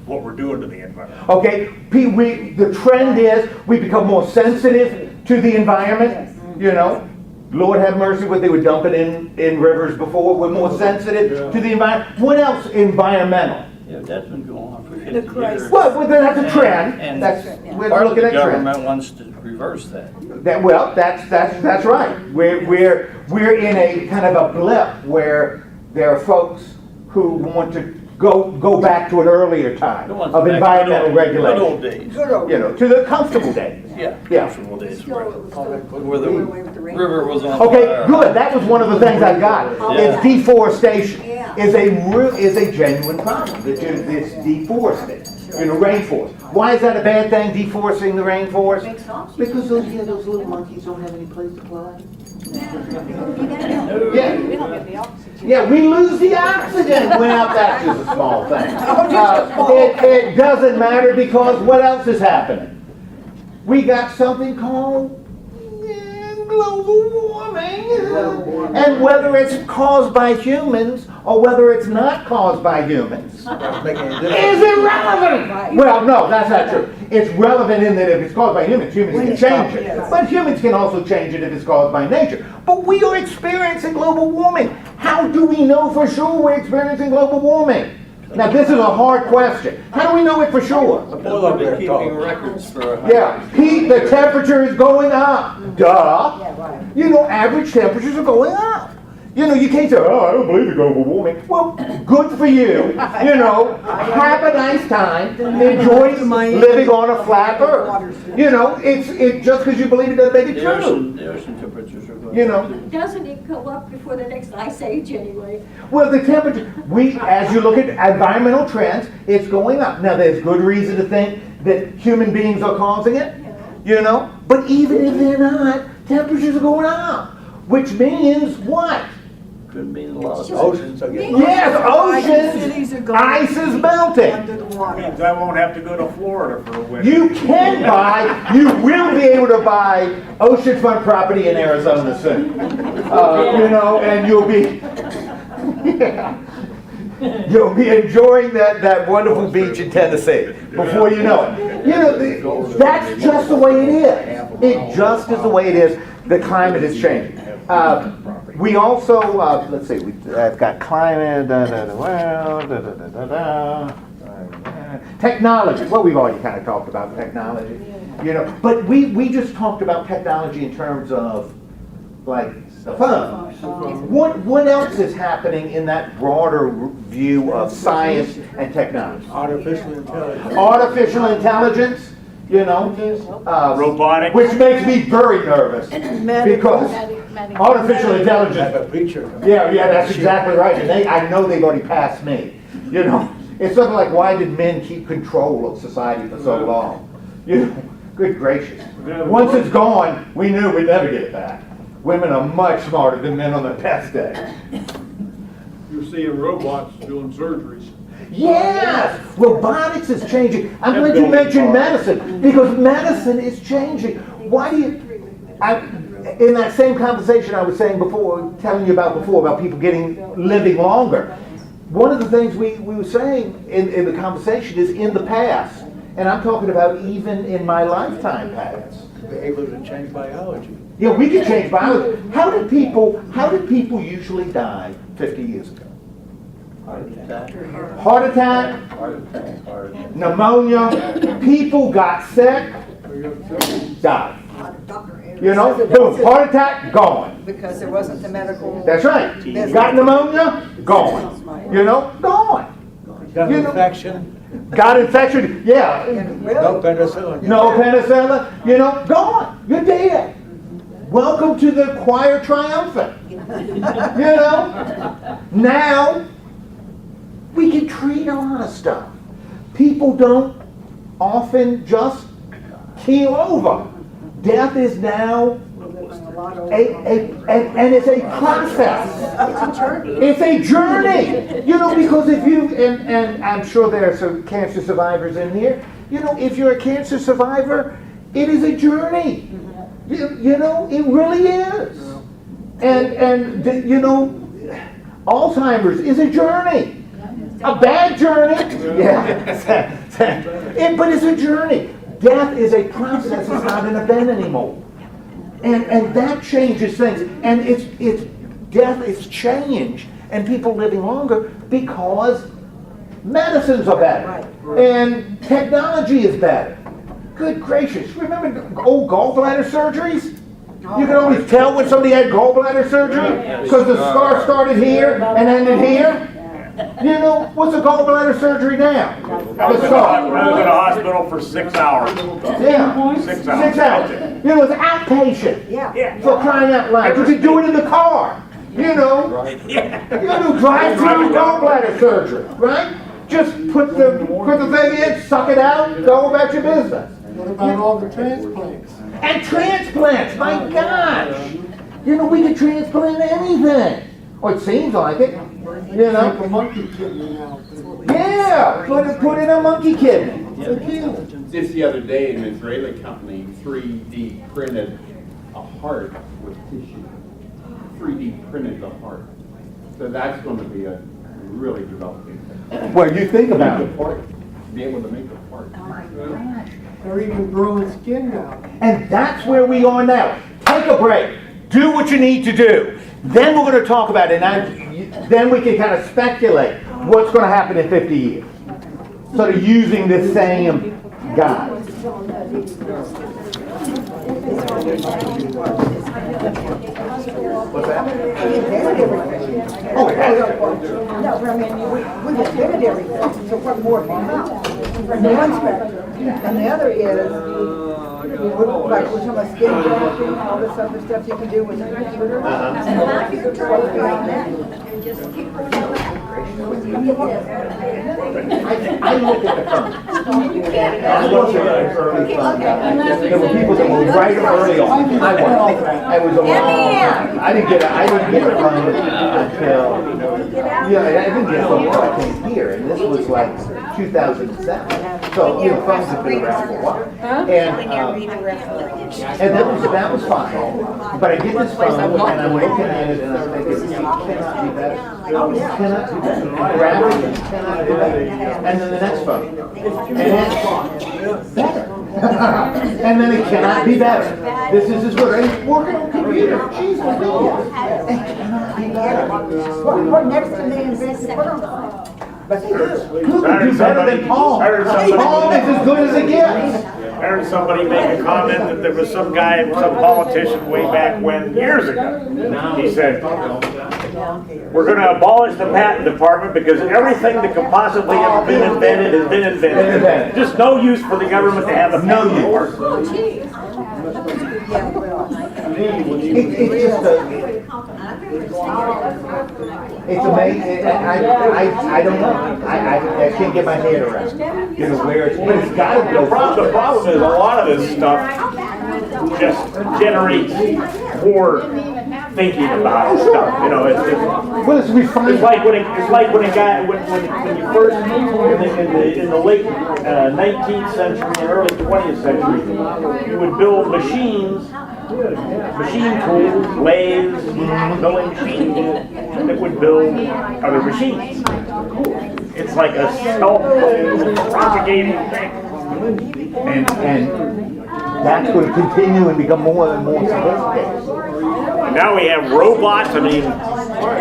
what we're doing to the environment.
Okay, the trend is we become more sensitive to the environment. You know, Lord have mercy, what they were dumping in rivers before. We're more sensitive to the environment. What else environmental?
Yeah, that's been going on for 50 years.
Well, that's a trend.
And
We're
part of
looking
the
at trend.
government wants to reverse that.
That's right. We're in a kind of a blip where there are folks who want to go back to an earlier time
It wants
of
back
environmental
to the
regulation.
good old days.
Good old.
You know, to the comfortable days.
Yeah,
Yeah.
comfortable days.
Still,
right.
still
Where the
get away with the rain.
river was on
Okay,
fire.
good. That was one of the things I got.
Yeah.
Is deforestation
Yeah.
is a genuine problem. It's deforested. You know, rainforest. Why is that a bad thing? Deforesting the rainforest?
Makes oxygen.
Because those little monkeys don't have any place to play.
Yeah.
Yeah. Yeah, we lose the oxygen. Well, that's just a small thing. It doesn't matter because what else is happening? We got something called global warming. And whether it's caused by humans or whether it's not caused by humans is irrelevant. Well, no, that's not true. It's relevant in that if it's caused by humans can change it. But humans can also change it if it's caused by nature. But we are experiencing global warming. How do we know for sure we're experiencing global warming? Now, this is a hard question. How do we know it for sure?
We've been keeping records for.
Yeah, the temperature is going up. Duh.
Yeah, right.
You know, average temperatures are going up. You know, you can't say, oh, I don't believe in global warming. Well, good for you. You know, have a nice time. Enjoy living on a flat earth. You know, it's just because you believe it doesn't make it true.
The ocean temperatures are going
You know.
Doesn't it go up before the next ice age anyway?
Well, the temperature, as you look at environmental trends, it's going up. Now, there's good reason to think that human beings are causing it, you know, but even if they're not, temperatures are going up, which means what?
Could mean a lot of
Oceans are getting.
Yes,
Cities are
oceans,
going
ice is melting.
under the water.
Means I won't have to go to Florida for a winter.
You will be able to buy oceanfront property in Arizona soon. You know, and you'll be enjoying that wonderful beach in Tennessee before you know it. You know, that's just the way it is. It just is the way it is. The climate is changing. We also, let's see, I've got climate, technology. Well, we've already kind of talked about technology, you know, but we just talked about technology in terms of, like, the phone. What else is happening in that broader view of science and technology?
Artificial intelligence.
Artificial intelligence, you know,
Robotics.
which makes me very nervous because artificial
Have
intelligence.
a preacher.
Yeah, that's exactly right. And I know they've already passed me. You know, it's something like, why did men keep control of society for so long? You know, good gracious. Once it's gone, we knew we'd never get it back. Women are much smarter than men on their best day.
You're seeing robots doing surgeries.
Yes, robotics is changing. I'm glad you mentioned medicine because medicine is changing. Why do you? in that same conversation I was saying before, telling you about before, about people living longer, one of the things we were saying in the conversation is in the past, and I'm talking about even in my lifetime past.
Be able to change biology.
Yeah, we can change biology. How did people usually die 50 years ago? Heart attack, pneumonia, people got sick, died. You know, boom, heart attack, gone.
Because there wasn't the medical.
That's right. Got pneumonia, gone. You know, gone.
Got
You
an
know-
infection,
Got infection, yeah.
no penicillin.
No penicillin, you know, gone. You're dead. Welcome to the choir triumphant. You know? Now, we can treat a lot of stuff. People don't often just keel over. Death is now and it's a process. It's a journey. You know, because if you, and I'm sure there are some cancer survivors in here, you know, if you're a cancer survivor, it is a journey. You know, it really is. And you know, Alzheimer's is a journey. A bad journey. Yeah. But it's a journey. Death is a process, it's not an event anymore. And that changes things. And it's death is change and people living longer because medicines are better. And technology is better. Good gracious. Remember old gallbladder surgeries? You can always tell when somebody had gallbladder surgery because the scar started here and ended here. You know, what's a gallbladder surgery now?
I was in the hospital for 6 hours.
Yeah.
6 hours.
6 hours. You know, it's outpatient.
Yeah.
For crying out loud. You can do it in the car. You know. You can do drive-through gallbladder surgery, right? Just put the thing in, suck it out, go about your business.
What about all the transplants?
And transplants, my gosh! You know, we can transplant anything. Or it seems like it. You
Like a
know?
monkey kidney now.
Yeah! Put in a monkey kidney.
Just the other day, an Israeli company 3D printed a heart with tissue. 3D printed the heart. So that's going to be a really developing thing.
Well, you think about it.
Be able to make a part.
They're even growing skin now.
And that's where we are now. Take a break. Do what you need to do. Then we're going to talk about it. And then we can kind of speculate what's going to happen in 50 years. Sort of using this same guy. What's that? Oh, it has.
No, but I mean, we invented everything, so what more can come? From the one spectrum. And the other is, like, we're talking about skin grafting, all this other stuff you can do with the computer.
And now you're turning beyond that and just keep going down.
I look at the firm. I look at the early firm. There were people that were right early on. I was a long time. I didn't get a firm until, yeah, I didn't get a firm until I came here, and this was like 2007. So, you know, firms have been around for a while. And that was fine. But I get this phone, and I'm looking at it, and I'm thinking, it cannot be better. It cannot be better. Gravity cannot be better. And then the next phone. And then better. And then it cannot be better. This is as good. And working on computer. Jeez, it cannot be better.
What next to me invented the
But who can do better than Paul? Paul is as good as it gets.
I heard somebody make a comment that there was some guy, some politician way back when, years ago. He said, we're going to abolish the patent department because everything that could possibly have been invented has been invented. Just no use for the government to have a patent department.
It's just it's amazing. I don't know. I can't get my head around. You know where it's, but it's got to go.
The problem is a lot of this stuff just generates more thinking about stuff. You know,
it's refined.
It's like when a guy when you first in the late 19th century and early 20th century, you would build machines machine tools, lathes, milling machines that would build other machines. It's like a self-propagating thing.
And that's going to continue and become more and more sophisticated.
Now we have robots. I mean,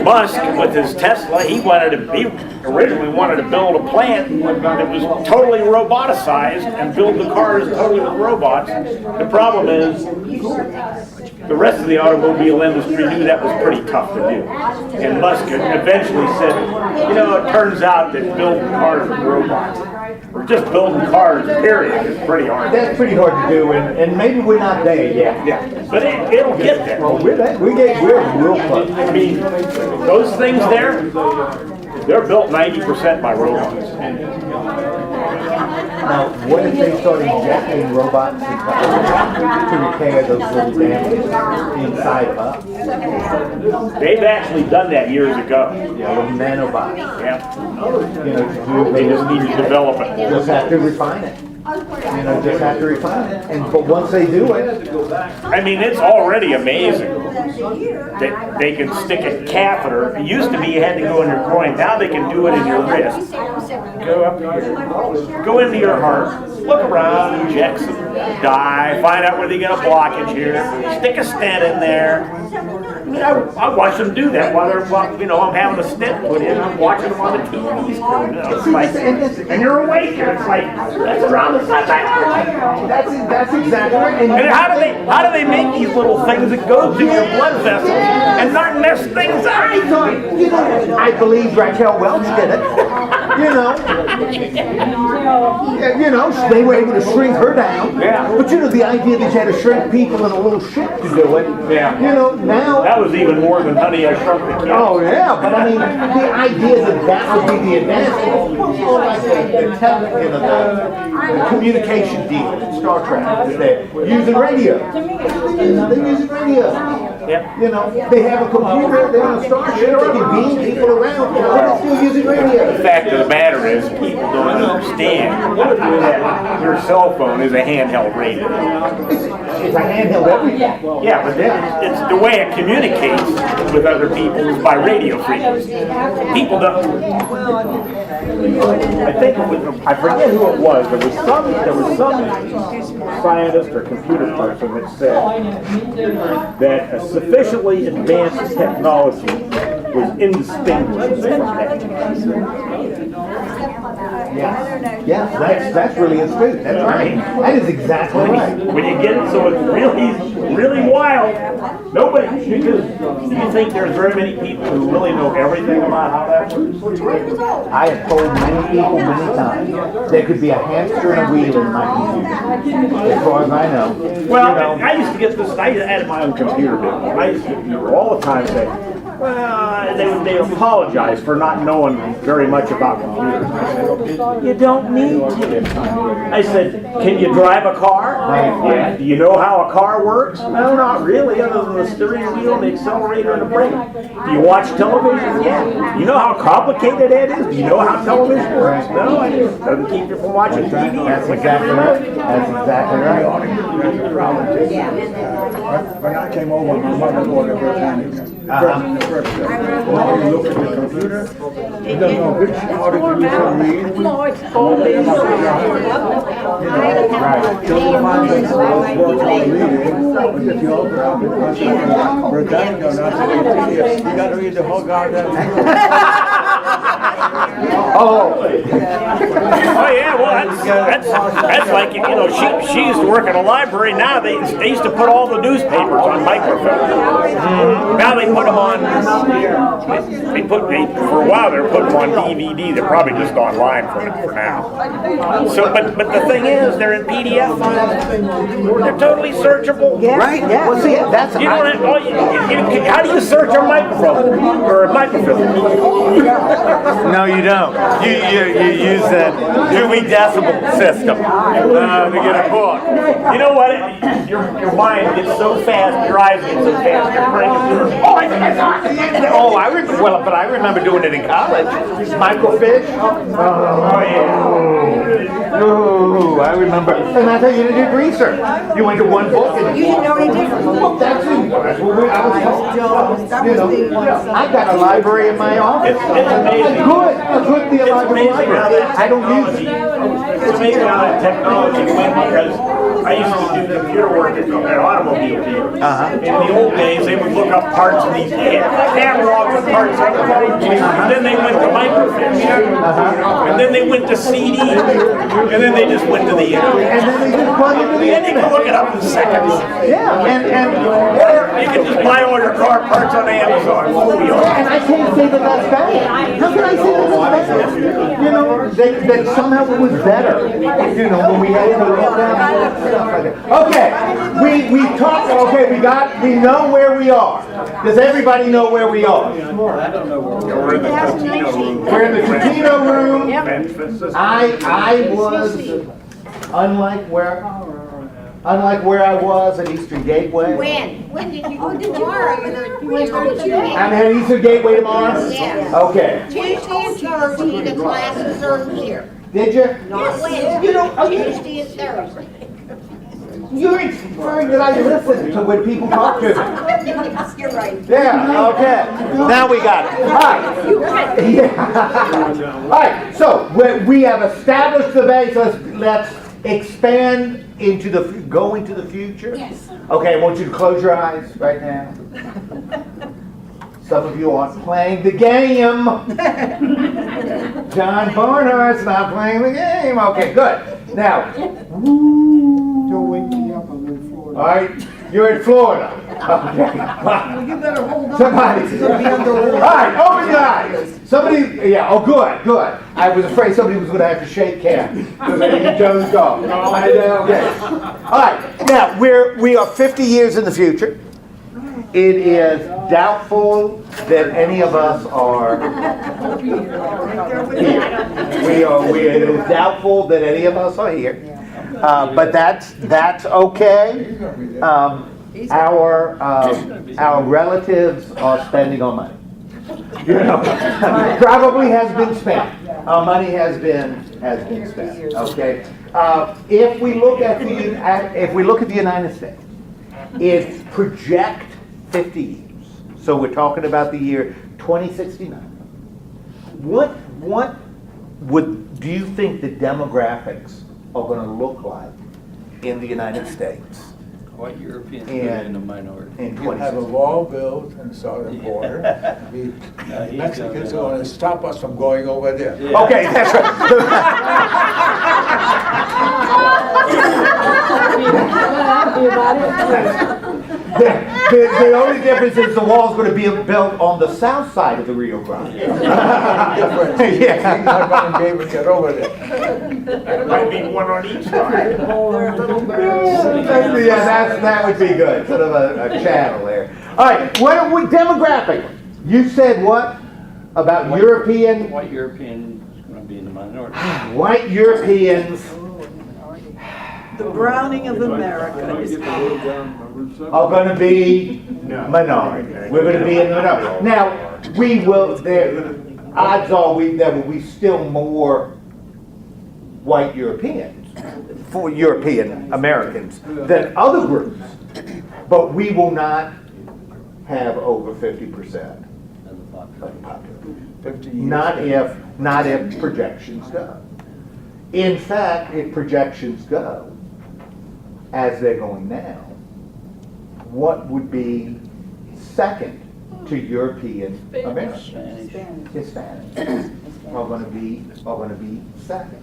Musk with his Tesla, he originally wanted to build a plant that was totally roboticized and build the cars totally with robots. The problem is, the rest of the automobile industry knew that was pretty tough to do. And Musk eventually said, you know, it turns out that building cars with robots, or just building cars, period, is pretty hard.
That's pretty hard to do, and maybe we're not there yet.
Yeah, but it'll get there.
Well, we're real close.
I mean, those things there, they're built 90% by robots.
Now, what if they start injecting robots to repair those little damages inside of us?
They've actually done that years ago.
Yeah, little nanobots.
Yeah.
You know,
They just need to develop it.
just have to refine it. You know, just have to refine it. But once they do it,
I mean, it's already amazing that they can stick a catheter. It used to be you had to go in your groin. Now they can do it in your wrist. Go up here. Go into your heart. Look around, inject some dye, find out where they get a blockage here. Stick a stent in there. I mean, I watch them do that while they're, you know, I'm having a stent put in. I'm watching them on the TV screen. It's like, and you're awake, and it's like, that's around the sun.
that's exactly right.
And how do they make these little things that go through your blood vessels and not mess things up?
I believe Raquel Welch did it. You know, they were able to shrink her down.
Yeah.
But you know, the idea that you had to shrink people in a little ship to do it.
Yeah.
You know, now.
That was even more than Honey, I Shrunk the Kids.
Oh yeah, but I mean, the idea that would be the advance, more like the communication deal in Star Trek. They're using radio. They're using radio.
Yeah.
You know, they have a computer, they're on a starship, they can beam people around, but they're still using radio.
The fact of the matter is, people don't understand that your cell phone is a handheld radio.
It's a handheld everything.
Yeah, but it's the way it communicates with other people is by radio frequency. People don't. I think I forget who it was. There was some scientist or computer person that said that a sufficiently advanced technology was indistinguishable from
Yeah, that's really astute. That's right. That is exactly right.
When you get it, so it's really wild. Nobody, because you think there's very many people who really know everything about how that works?
I have told many people many times there could be a hamster and a wheel in my computer, as far as I know.
Well, I used to get this. I had my own computer business. I used to all the time say, well, they apologize for not knowing very much about computers. I said, you don't need to. I said, can you drive a car? Yeah. Do you know how a car works? No, not really, other than the steering wheel, the accelerator, and the brake. Do you watch television? Yeah. You know how complicated that is? Do you know how television works? No, it doesn't keep you from watching TV.
That's exactly right. That's exactly right.
When I came over, my mother ordered her time. Now you look at the computer, you don't know which order you need to read.
No, it's always.
Right. You'll find that those words are reading, but if you open up and find something Britannica or not, you got to read the whole goddamn thing.
Oh yeah, well that's like, you know, she used to work in a library. Now they used to put all the newspapers on microfilm. Now they put them on. For a while they were putting them on DVD. They're probably just online for now. So, but the thing is, they're in PDF files. They're totally searchable.
Right? Yeah. Well, see, that's
You don't have, how do you search a microfilm or a microfilm?
No, you don't. You use that Dewey Decibel system to get a book.
You know what? Your mind gets so fast, your eyes get so fast, your brain is
but I remember doing it in college. Microfiche.
oh yeah.
Oh, I remember. And I thought you did research. You went to one book and
You didn't know any different.
well, that's what I was told. You know, I got a library in my office.
It's amazing.
A good theological
amazing how
library.
that
I don't use it.
It's amazing how that technology went because I used to do computer work at automobile dealers. In the old days, they would look up parts of these catalogs of parts of and then they went to microfiche. And then they went to CD. And then they just went to the internet.
And then they just plug into the
And you can
internet.
look it up in seconds.
Yeah,
Or you can just buy all your car parts on Amazon.
and I can't say that that's bad. How can I say that that's bad? You know, that somehow it was better. You know, when we had to look down stuff like that. Okay, we talked. Okay, we know where we are. Does everybody know where we are?
I don't know where
We're in the Totino room.
We're in the Totino room.
Memphis.
I was unlike where I was at Eastern Gateway.
When did you go tomorrow?
I'm at Eastern Gateway tomorrow.
Yeah.
Okay.
Tuesday and Thursday, the classes are here.
Did you?
Not Wednesday.
You know,
Tuesday and Thursday.
you're inferring that I listen to when people talk to me.
You're right.
Yeah. Okay. Now we got it. All right. Yeah. All right. So we have established the base. Let's expand into go into the future.
Yes.
Okay. I want you to close your eyes right now. Some of you aren't playing the game. John Barnhart's not playing the game. Okay, good. Now,
Don't wake me up, I'm in Florida.
all right, you're in Florida. Okay.
You better hold on.
Somebody.
It's gonna be underwater.
All right, open your eyes. Somebody, yeah, oh, good. I was afraid somebody was going to have to shake hands because I think Joe's gone. Okay. All right, now we are 50 years in the future. It is doubtful that any of us are here. It is doubtful that any of us are here. But that's okay. Our relatives are spending our money. You know, probably has been spent. Our money has been spent. Okay. If we look at the United States, it's project 50 years. So we're talking about the year 2069. What do you think the demographics are going to look like in the United States?
White Europeans in the minority.
In
You have a
2060?
wall built in the southern border.
No, he's
Mexicans
going
are going to stop us from going over there.
Yeah.
Okay, that's right. The only difference is the wall's going to be built on the south side of the Rio Grande.
You're not going to be able to get over there.
There might be one on each side.
Yeah, that would be good. Sort of a channel there. All right, what are we demographically? You said what about European?
White European is going to be in the minority.
White Europeans
The browning of America is
are going to be minority. We're going to be in the minority. Now, we will. Odds are there will be still more white Europeans, for European Americans, than other groups, but we will not have over 50% of the population.
50 years.
Not if projections go. In fact, if projections go as they're going now, what would be second to European Americans? Hispanic are going to be second,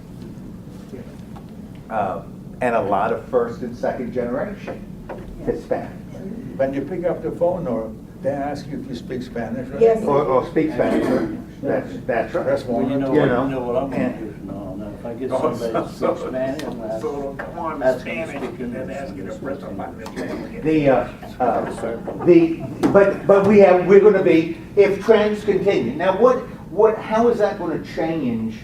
and a lot of first and second generation Hispanics.
When you pick up the phone, or they ask you if you speak Spanish, right?
Yes.
Or speak Spanish. That's right.
That's one.
Well,
You
you
know.
know what I'm going to do? No. If I get somebody that speaks Spanish, I'm going to
Come on,
ask them to
Spanish,
speak
and then
English.
ask you to press a button.
But we're going to be, if trends continue. Now, how is that going to change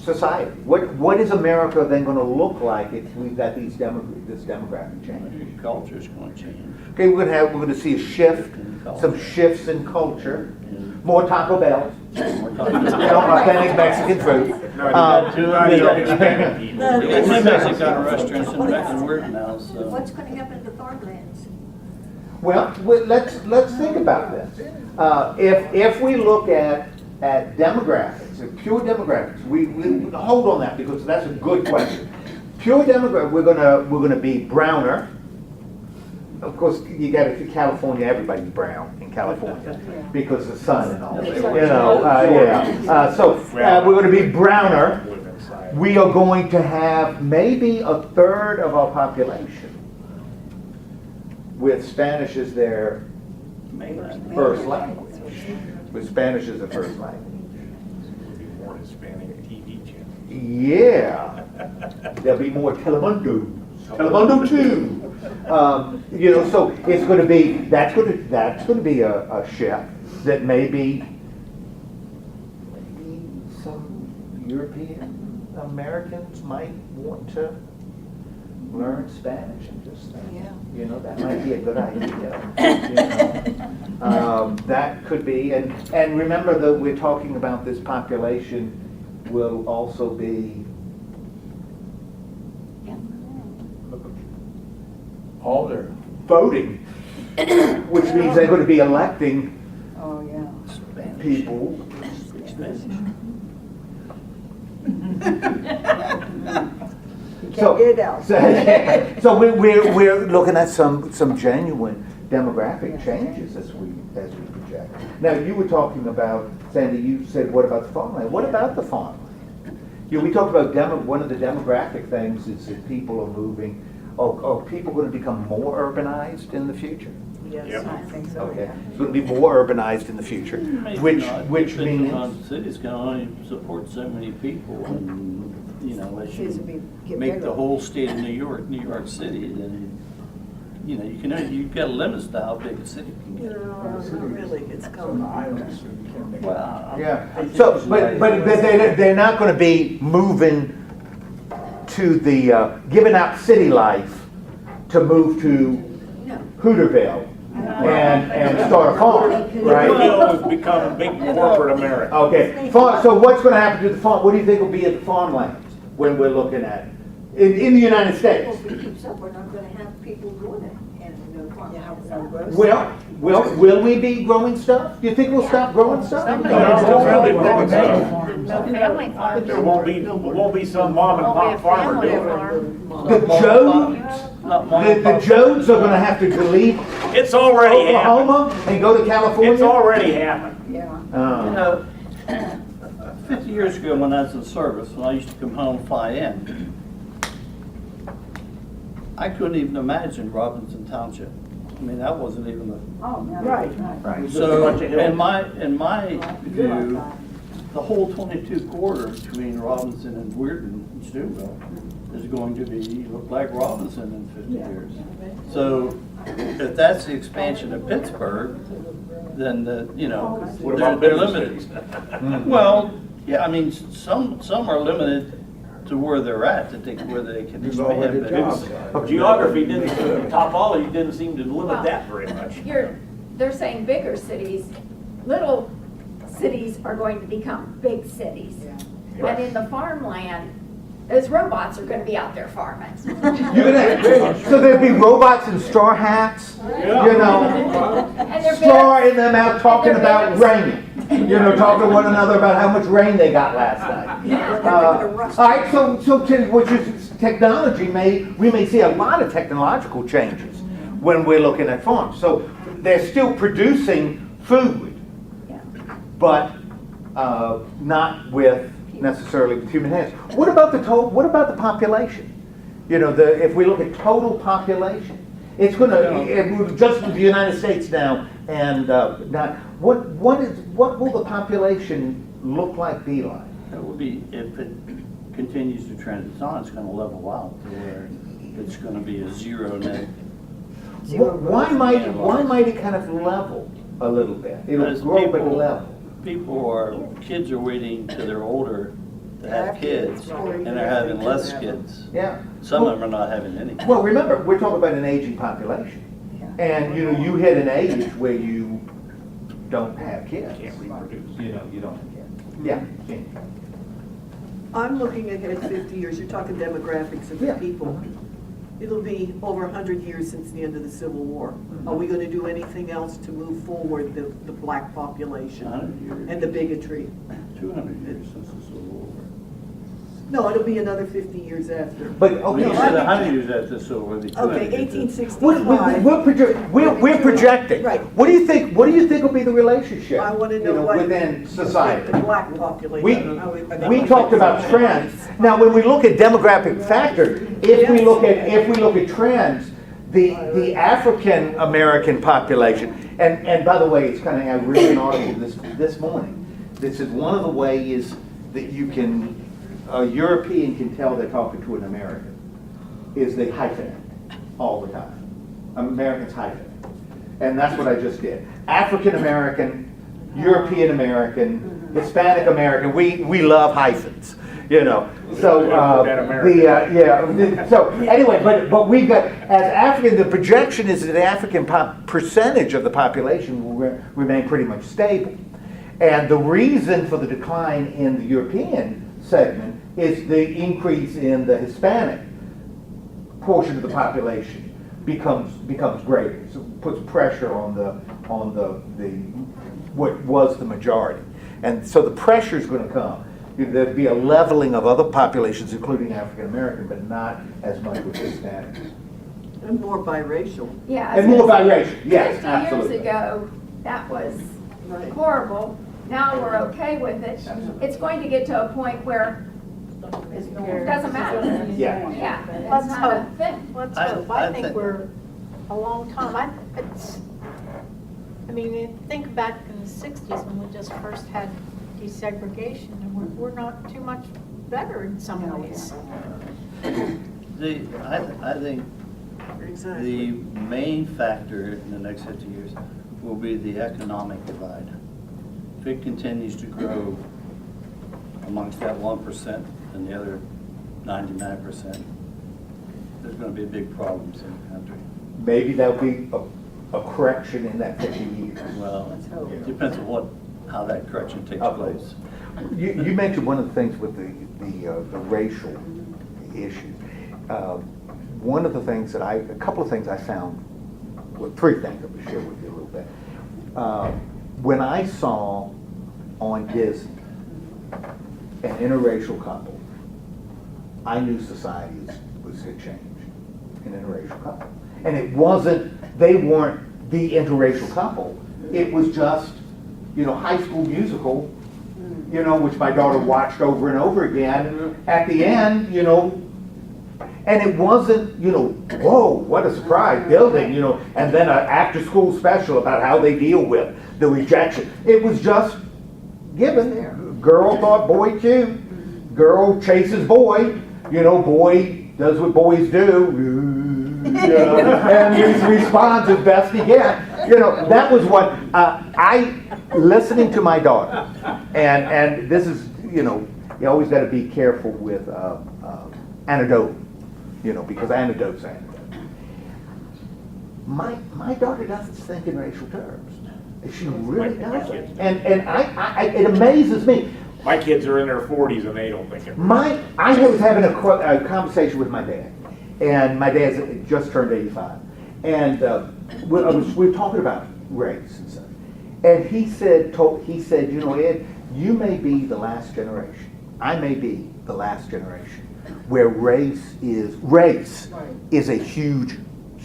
society? What is America then going to look like if we've got this demographic change?
Culture is going to change.
Okay, we're going to see a shift, some shifts in culture.
And
More Taco Bells.
We're talking
Authentic Mexican food.
Not the Hispanic people.
We got two Mexican restaurants in Weird now, so.
What's gonna happen to the farmlands?
Well, let's think about this. If we look at demographics, pure demographics, we hold on that because that's a good question. Pure demographics, we're gonna be browner. Of course, you got to California. Everybody's brown in California because of the sun and all. So we're going to be browner. We are going to have maybe a third of our population with Spanish as their first language. With Spanish as the first language.
More Hispanic TV channels.
Yeah. There'll be more Telemundo. Telemundo 2. So it's going to be, that's going to be a shift that maybe some European Americans might want to learn Spanish and just think, that might be a good idea. That could be, and remember that we're talking about this population will also be
All their
voting, which means they're going to be electing people.
Can't get it out.
So we're looking at some genuine demographic changes as we project. Now you were talking about, Sandy. You said, what about the farmland? What about the farmland? We talked about one of the demographic things is that people are moving. Are people going to become more urbanized in the future?
Yes, I think so.
Okay, it's going to be more urbanized in the future, which
Depending on
means
cities can only support so many people, and as
Kids
you
will get
make
bigger.
the whole state of New York City, then you've got limits to how big a city can get.
Not really, it's coming.
Well,
yeah. So, but they're not going to be moving to the giving up city life to move to Hooterville and start a farm, right?
We've become a big corporate America.
Okay. So what's going to happen to the farm? What do you think will be at the farmlands when we're looking at it in the United States?
Well, if it keeps up, we're not gonna have people doing it and no farmlands.
Well, will we be growing stuff? Do you think we'll stop growing stuff?
There won't be some mom and pop farmer doing it.
The Jodes are going to have to leave
It's already happened.
Oklahoma and go to California?
It's already happened.
Yeah.
50 years ago when I was in service, when I used to come home and fly in, I couldn't even imagine Robinson Township. I mean, that wasn't even
Right.
So in my view, the whole 22 corridor between Robinson and Weirton and Steubenville is going to look like Robinson in 50 years. So if that's the expansion of Pittsburgh, then
What about
they're
business
limited.
cities?
Well, yeah, I mean, some are limited to where they're at, where they can expand.
Geography topology didn't seem to limit that very much.
They're saying bigger cities, little cities are going to become big cities. And in the farmland, those robots are gonna be out there farming.
So there'd be robots in straw hats, straw in them out talking about rain. Talking to one another about how much rain they got last night. All right, so which is technology we may see a lot of technological changes when we're looking at farms. So they're still producing food, but not with necessarily with human hands. What about the population? If we look at total population, it's going to just the United States now, and what will the population look like? Be like?
It will be, if it continues to trend it's on, it's going to level out to where it's going to be a zero net.
Why might it kind of level a little bit? It'll grow but level.
Kids are waiting till they're older to have kids, and they're having less kids.
Yeah.
Some of them are not having any.
Well, remember, we're talking about an aging population. And you hit an age where don't have kids.
Can't reproduce.
You know, you don't have kids. Yeah. Jean.
I'm looking ahead 50 years, you're talking demographics of the
Yeah.
people. It'll be over 100 years since the end of the Civil War. Are we gonna do anything else to move forward the black population
100 years.
and the bigotry?
200 years since the Civil War.
No, it'll be another 50 years after.
But,
You
okay.
said 100 years after the Civil War. it'd be 200
Okay,
years after.
1865.
We're projecting.
Right.
What do you think will be the relationship?
I wanna
you
know what.
within society?
The black population.
We talked about trends. Now, when we look at demographic factor, if we look at trends, the African American population, and by the way, it's kind of, I read an article this morning that says one of the ways that a European can tell they're talking to an American is they hyphenate all the time. Americans hyphenate. And that's what I just did. African American, European American, Hispanic American, we love hyphens, you know. So, so anyway, but we've got, as African, the projection is that the African percentage of the population will remain pretty much stable. And the reason for the decline in the European segment is the increase in the Hispanic portion of the population becomes greater. So it puts pressure on the what was the majority. And so the pressure is going to come. There'd be a leveling of other populations, including African American, but not as much with Hispanics.
And more biracial.
Yeah.
And more biracial, yes,
50
absolutely.
years ago, that was
Right.
horrible. Now we're okay with it.
Absolutely.
It's going to get to a point where it doesn't matter.
Yeah.
Yeah,
Let's
it's not a
hope.
thing.
Let's
I-
hope.
I
I think
think-
we're a long time. I mean, you think back in the 60s when we just first had desegregation, and we're not too much better in some ways.
I think
Exactly.
the main factor in the next 50 years will be the economic divide. If it continues to grow amongst that 1% and the other 99%, there's going to be big problems in the country.
Maybe there'll be a correction in that 50 years.
Well, it depends on how that correction takes place.
You mentioned one of the things with the racial issue. One of the things a couple of things I found, well, three things I'm going to share with you a little bit. When I saw on Disney an interracial couple, I knew society was to change. An interracial couple. And they weren't the interracial couple. It was just, High School Musical, which my daughter watched over and over again. At the end, and it wasn't, whoa, what a surprise, building, and then an after-school special about how they deal with the rejection. It was just given. Girl thought boy cute. Girl chases boy. Boy does what boys do. And he responds as best he can. That was what listening to my daughter, and this is, you always got to be careful with anecdote, because anecdote's anecdote. My daughter doesn't think in racial terms. She really doesn't. And it amazes me.
My kids are in their 40s and they don't think it.
I was having a conversation with my dad, and my dad's just turned 85, and we were talking about race and stuff, and he said, Ed, you may be the last generation. I may be the last generation where race is a huge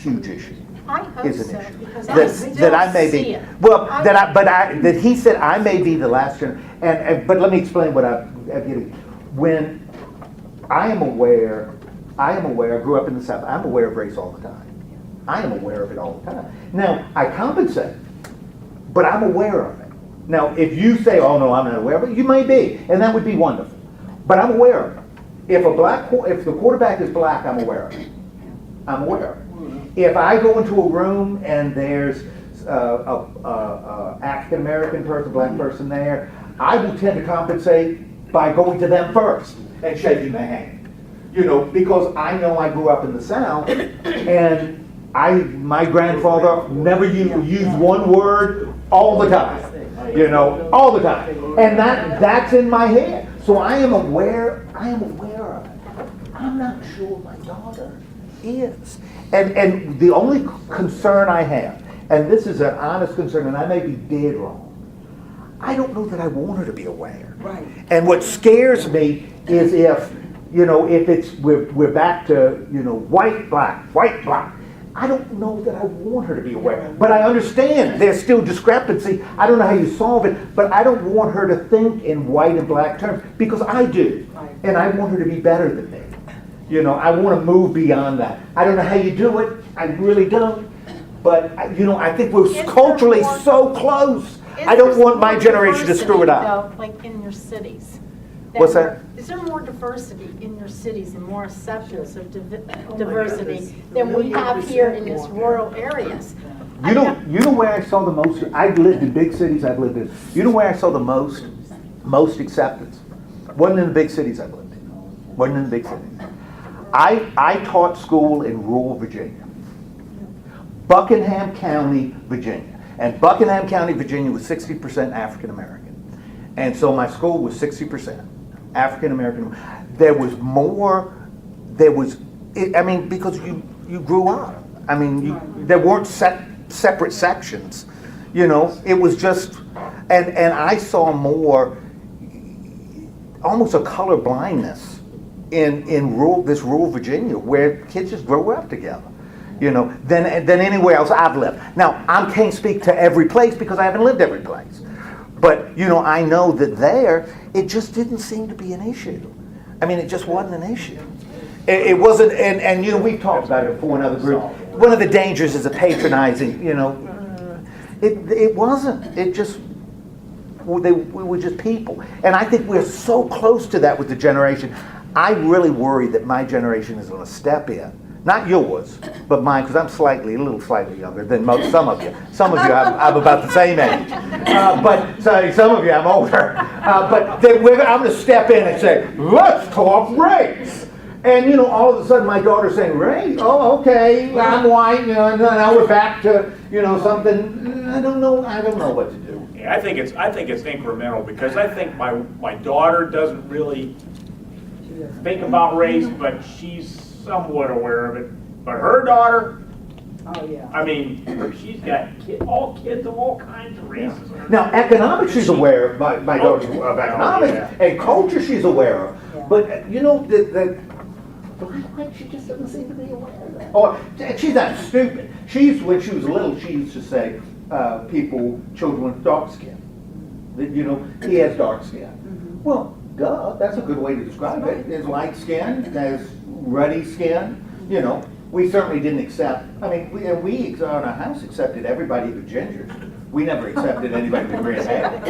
issue.
I hope
Is an
so,
issue.
because I still
That I may
see
be.
it.
Well, that he said I may be the last generation. But let me explain what I'm getting. When I am aware. I grew up in the South. I'm aware of race all the time. I am aware of it all the time. Now I compensate, but I'm aware of it. Now, if you say, "Oh no, I'm not aware of it," you may be, and that would be wonderful. But I'm aware of it. If the quarterback is black, I'm aware of it. I'm aware of it. If I go into a room and there's a African American person, black person there, I will tend to compensate by going to them first and shaking their hand. Because I know I grew up in the South, and my grandfather never used one word all the time. you know, all the time. And that's in my head. So I am aware of it. I'm not sure my daughter is. And the only concern I have, and this is an honest concern, and I may be dead wrong, I don't know that I want her to be aware.
Right.
And what scares me is if it's we're back to, white, black. I don't know that I want her to be aware. But I understand there's still discrepancy. I don't know how you solve it, but I don't want her to think in white and black terms, because I do. And I want her to be better than me. I want to move beyond that. I don't know how you do it. I really don't. But, I think we're culturally so close. I don't want my generation to screw it up.
Though, like in your cities.
What's that?
Is there more diversity in your cities and more acceptance of diversity than we have here in these rural areas?
You know where I saw the most? I've lived in big cities. You know where I saw the most acceptance? Wasn't in the big cities I've lived in. Wasn't in the big cities. I taught school in rural Virginia, Buckingham County, Virginia. And Buckingham County, Virginia was 60% African American. And so my school was 60% African American. Because you grew up. There weren't separate sections. It was just, and I saw more, almost a color blindness in rural Virginia, where kids just grow up together. Than anywhere else I've lived. Now, I can't speak to every place because I haven't lived every place. But, I know that there, it just didn't seem to be an issue. It just wasn't an issue. It wasn't, and we've talked about it before in other groups. One of the dangers is a patronizing, it wasn't. It just, we were just people. And I think we're so close to that with the generation. I really worry that my generation is going to step in. Not yours, but mine, because I'm a little slightly younger than some of you. Some of you, I'm about the same age. But some of you, I'm older. But I'm going to step in and say, let's talk race. And, all of a sudden my daughter's saying, race? Oh, okay, I'm white, now we're back to, something. I don't know what to do.
Yeah, I think it's incremental, because I think my daughter doesn't really think about race, but she's somewhat aware of it. But her daughter, she's got all kids of all kinds of races.
Now, economics, she's aware of. My daughter's aware of economics, and culture she's aware of. Yeah. But, she just doesn't seem to be aware of that. Or, she's not stupid. When she was little, she used to say, children with dark skin. He has dark skin. Mm-hmm. Well, duh, that's a good way to describe it. There's light skin, there's ruddy skin. We certainly didn't accept, we in our house accepted everybody with gingers. We never accepted anybody with red hair.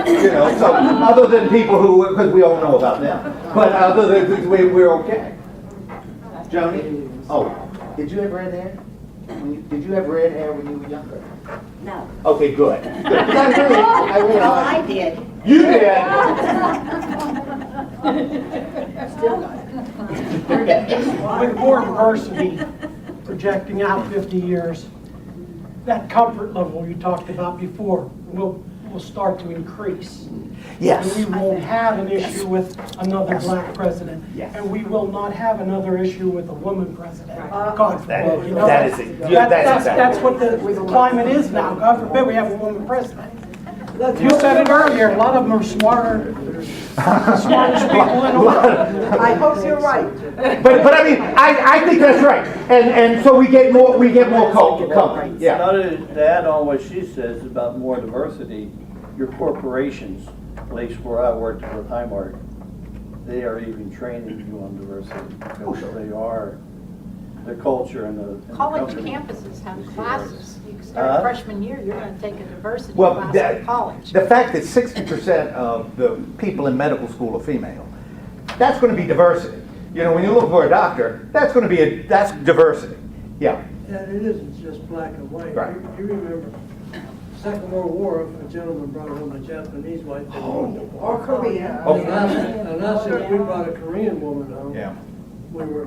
So other than people because we all know about them. But other than, we're okay. Joni? Oh, did you have red hair? Did you have red hair when you were younger?
No.
Okay, good.
I did.
You did?
Still got it.
With more diversity, projecting out 50 years, that comfort level you talked about before will start to increase.
Yes.
And we won't have an issue with another black president.
Yes.
And we will not have another issue with a woman president. God forbid. That's what the climate is now. God forbid we have a woman president. You said it earlier, a lot of them are smartest people in the world.
I hope you're right.
But I think that's right. And so we get more culture. Yeah.
To add on what she says about more diversity, your corporations, at least where I worked with Highmark, they are even training you on diversity because they are the culture and the
College
company.
campuses have classes. You start freshman year, you're going to take a diversity
Well,
class at college.
the fact that 60% of the people in medical school are female, that's going to be diversity. When you look for a doctor, that's diversity. Yeah.
And it isn't just black and white.
Right.
You remember Second World War, a gentleman brought home a Japanese wife.
Or Korean.
And I said, we brought a Korean woman home.
Yeah.
We were,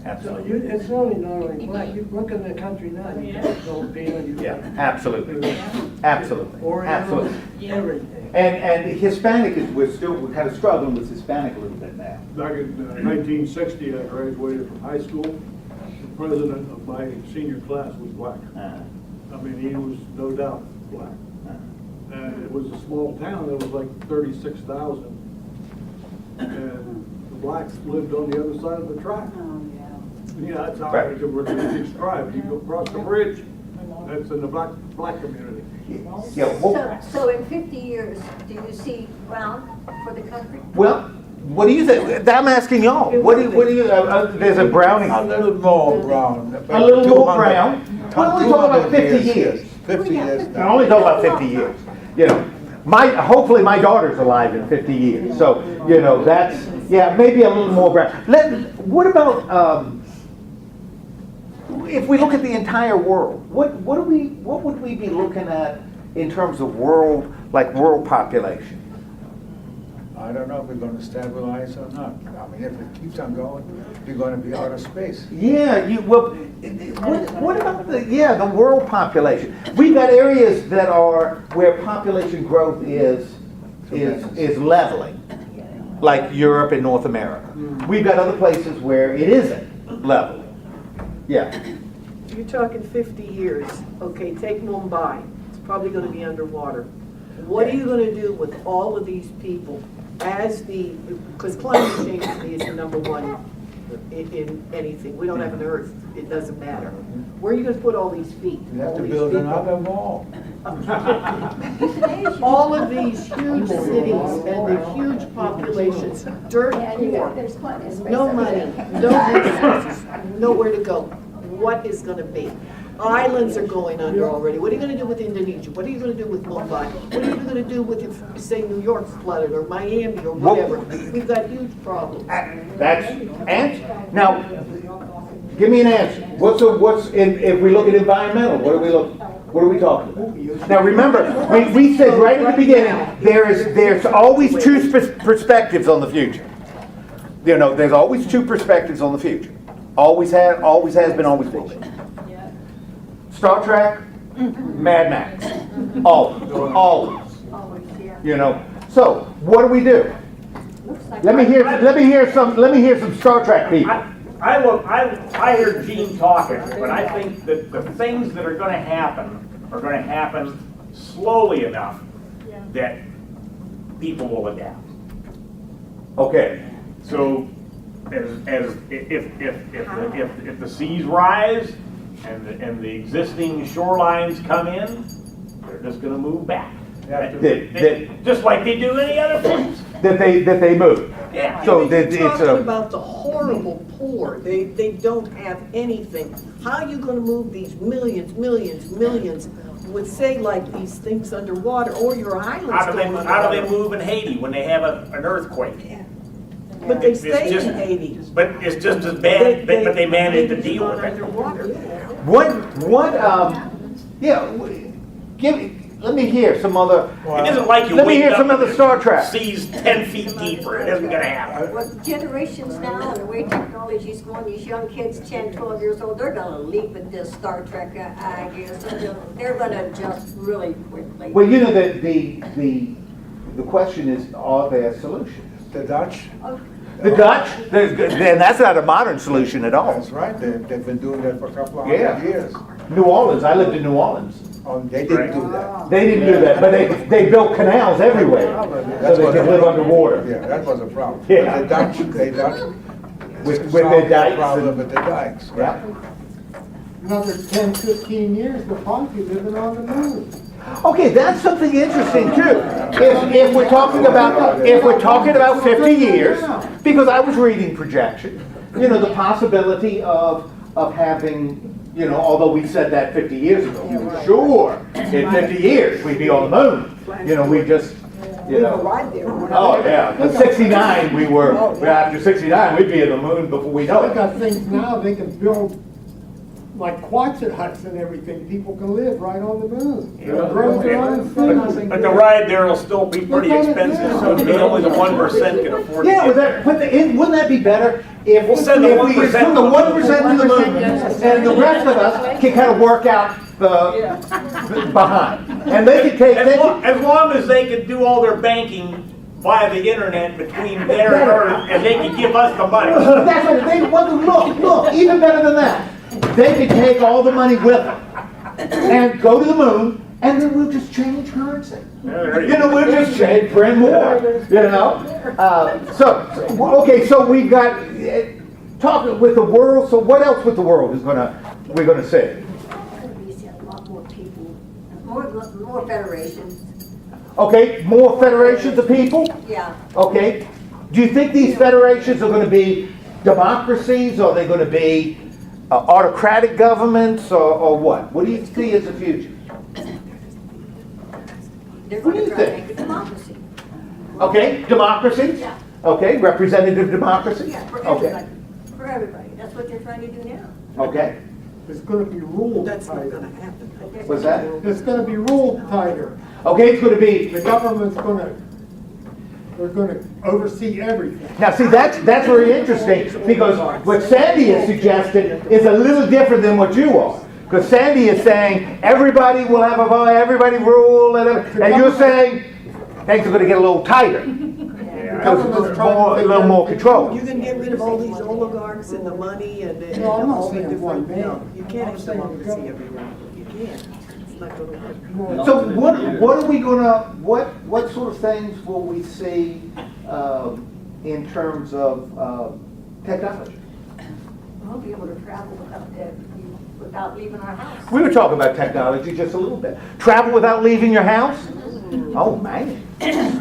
Absolutely.
So it's only not only black. You look in the country now, you got Filipino, you got
Absolutely. Absolutely.
Oriental, everything.
And Hispanic is, we're kind of struggling with Hispanic a little bit now.
Back in 1960, I graduated from high school. The president of my senior class was black. I mean, he was no doubt black. And it was a small town, there was like 36,000. And the blacks lived on the other side of the track. Yeah, that's how I could describe. You go across the bridge, that's in the black community.
So in 50 years, do you see brown for the country?
Well, what do you think? I'm asking y'all. What do you, there's a browning.
A little more brown.
A little more brown. We're only talking about 50 years.
50 years
We're
now.
only talking about 50 years. You know, hopefully my daughter's alive in 50 years. So, you know, that's, yeah, maybe a little more brown. What about, if we look at the entire world, what would we be looking at in terms of world population?
I don't know if we're going to stabilize or not. I mean, if it keeps on going, we're going to be out of space.
Yeah, what about the world population? We've got areas that are where population growth is leveling, like Europe and North America. We've got other places where it isn't leveling. Yeah.
You're talking 50 years. Okay, take Mumbai. It's probably going to be underwater. What are you going to do with all of these people because climate change to me is the number one in anything. We don't have an Earth. It doesn't matter. Where are you going to put all these feet?
You have to build another wall.
All of these huge cities and the huge populations, dirt poor, no money, no resources, nowhere to go. What is going to be? Islands are going under already. What are you going to do with Indonesia? What are you going to do with Mumbai? What are you going to do with, if, say, New York's flooded or Miami or whatever? We've got huge problems.
That's answer. Now, give me an answer. If we look at environmental, what are we talking about? Now remember, we said right at the beginning, there's always two perspectives on the future. You know, there's always two perspectives on the future. Always has been, always will be. Star Trek, Mad Max, always. You know. So what do? Let me hear some Star Trek people.
I hear Gene talking, but I think that the things that are going to happen slowly enough that people will adapt.
Okay.
So, if the seas rise and the existing shorelines come in, they're just going to move back. Just like they do any other place.
That they move.
Yeah.
So you're talking about the horrible poor. They don't have anything. How are you going to move these millions with, say, like these things underwater or your islands?
How do they move in Haiti when they have an earthquake?
Yeah. But they stay in Haiti.
But it's just as bad. But they manage to deal with it.
Let me hear some other.
It isn't like you
let me
wake
hear
up
some other Star Trek.
Seas 10 feet deeper. It isn't going to happen.
Well, generations now, and the way technology's going, these young kids, 10, 12 years old, they're going to leap at this Star Trek idea. So they're going to adjust really quickly.
Well, you know, the question is, are there solutions?
The Dutch.
The Dutch? And that's not a modern solution at all.
That's right. They've been doing that for a couple of hundred years.
New Orleans. I lived in New Orleans.
They didn't do that.
They didn't do that, but they built canals everywhere so they could live underwater.
Yeah, that was a problem.
Yeah.
The Dutch
with their dikes.
Problem with the dikes. Right?
Another 10, 15 years, we'll probably be living on the moon.
Okay, that's something interesting too. If we're talking about 50 years, because I was reading projection, you know, the possibility of having, you know, although we said that 50 years ago, we were sure in 50 years we'd be on the moon. You know, we just, you know. Oh yeah, but 69 we were. After 69 we'd be in the moon before we know
They
it.
got things now, they can build like Quonset huts and everything. People can live right on the moon.
But the ride there will still be pretty expensive, so it'll be only the 1% can afford it.
Yeah, wouldn't that be better if
We'll send the 1%
we send the 1% to the moon and the rest of us can kind of work out behind. And they could take,
As long as they could do all their banking via the internet between there and Earth, and they could give us the money.
that's what they, look, even better than that. They could take all the money with them and go to the moon, and then we'll just change currency. We'll just change, print more, okay, so we've got, talking with the world, so what else with the world is we're gonna see?
We see a lot more people, more federations.
Okay, more federations of people?
Yeah.
Okay. Do you think these federations are going to be democracies? Or are they going to be autocratic governments? Or what? What do you see as the future?
They're
What do
going to
you
try to
think?
make a democracy.
Okay, democracies?
Yeah.
Okay, representative democracy?
Yeah, for
Okay.
everybody. For everybody. That's what they're trying to do now.
Okay.
It's gonna be ruled
That's not
tighter.
gonna happen.
What's that?
It's gonna be ruled tighter.
Okay, it's going to be.
The government's they're gonna oversee everything.
Now, see, that's very interesting, because what Sandy has suggested is a little different than what you are. Because Sandy is saying everybody will have a voice, everybody rule, and you're saying things are going to get a little tighter. Because there's a little more control.
You can get rid of all these oligarchs and the money and all the different, you can't have democracy everywhere. You can't. It's not gonna work.
So what are we gonna, what sort of things will we see in terms of technology?
We'll be able to travel without leaving our house.
We were talking about technology just a little bit. Travel without leaving your house? Oh, man.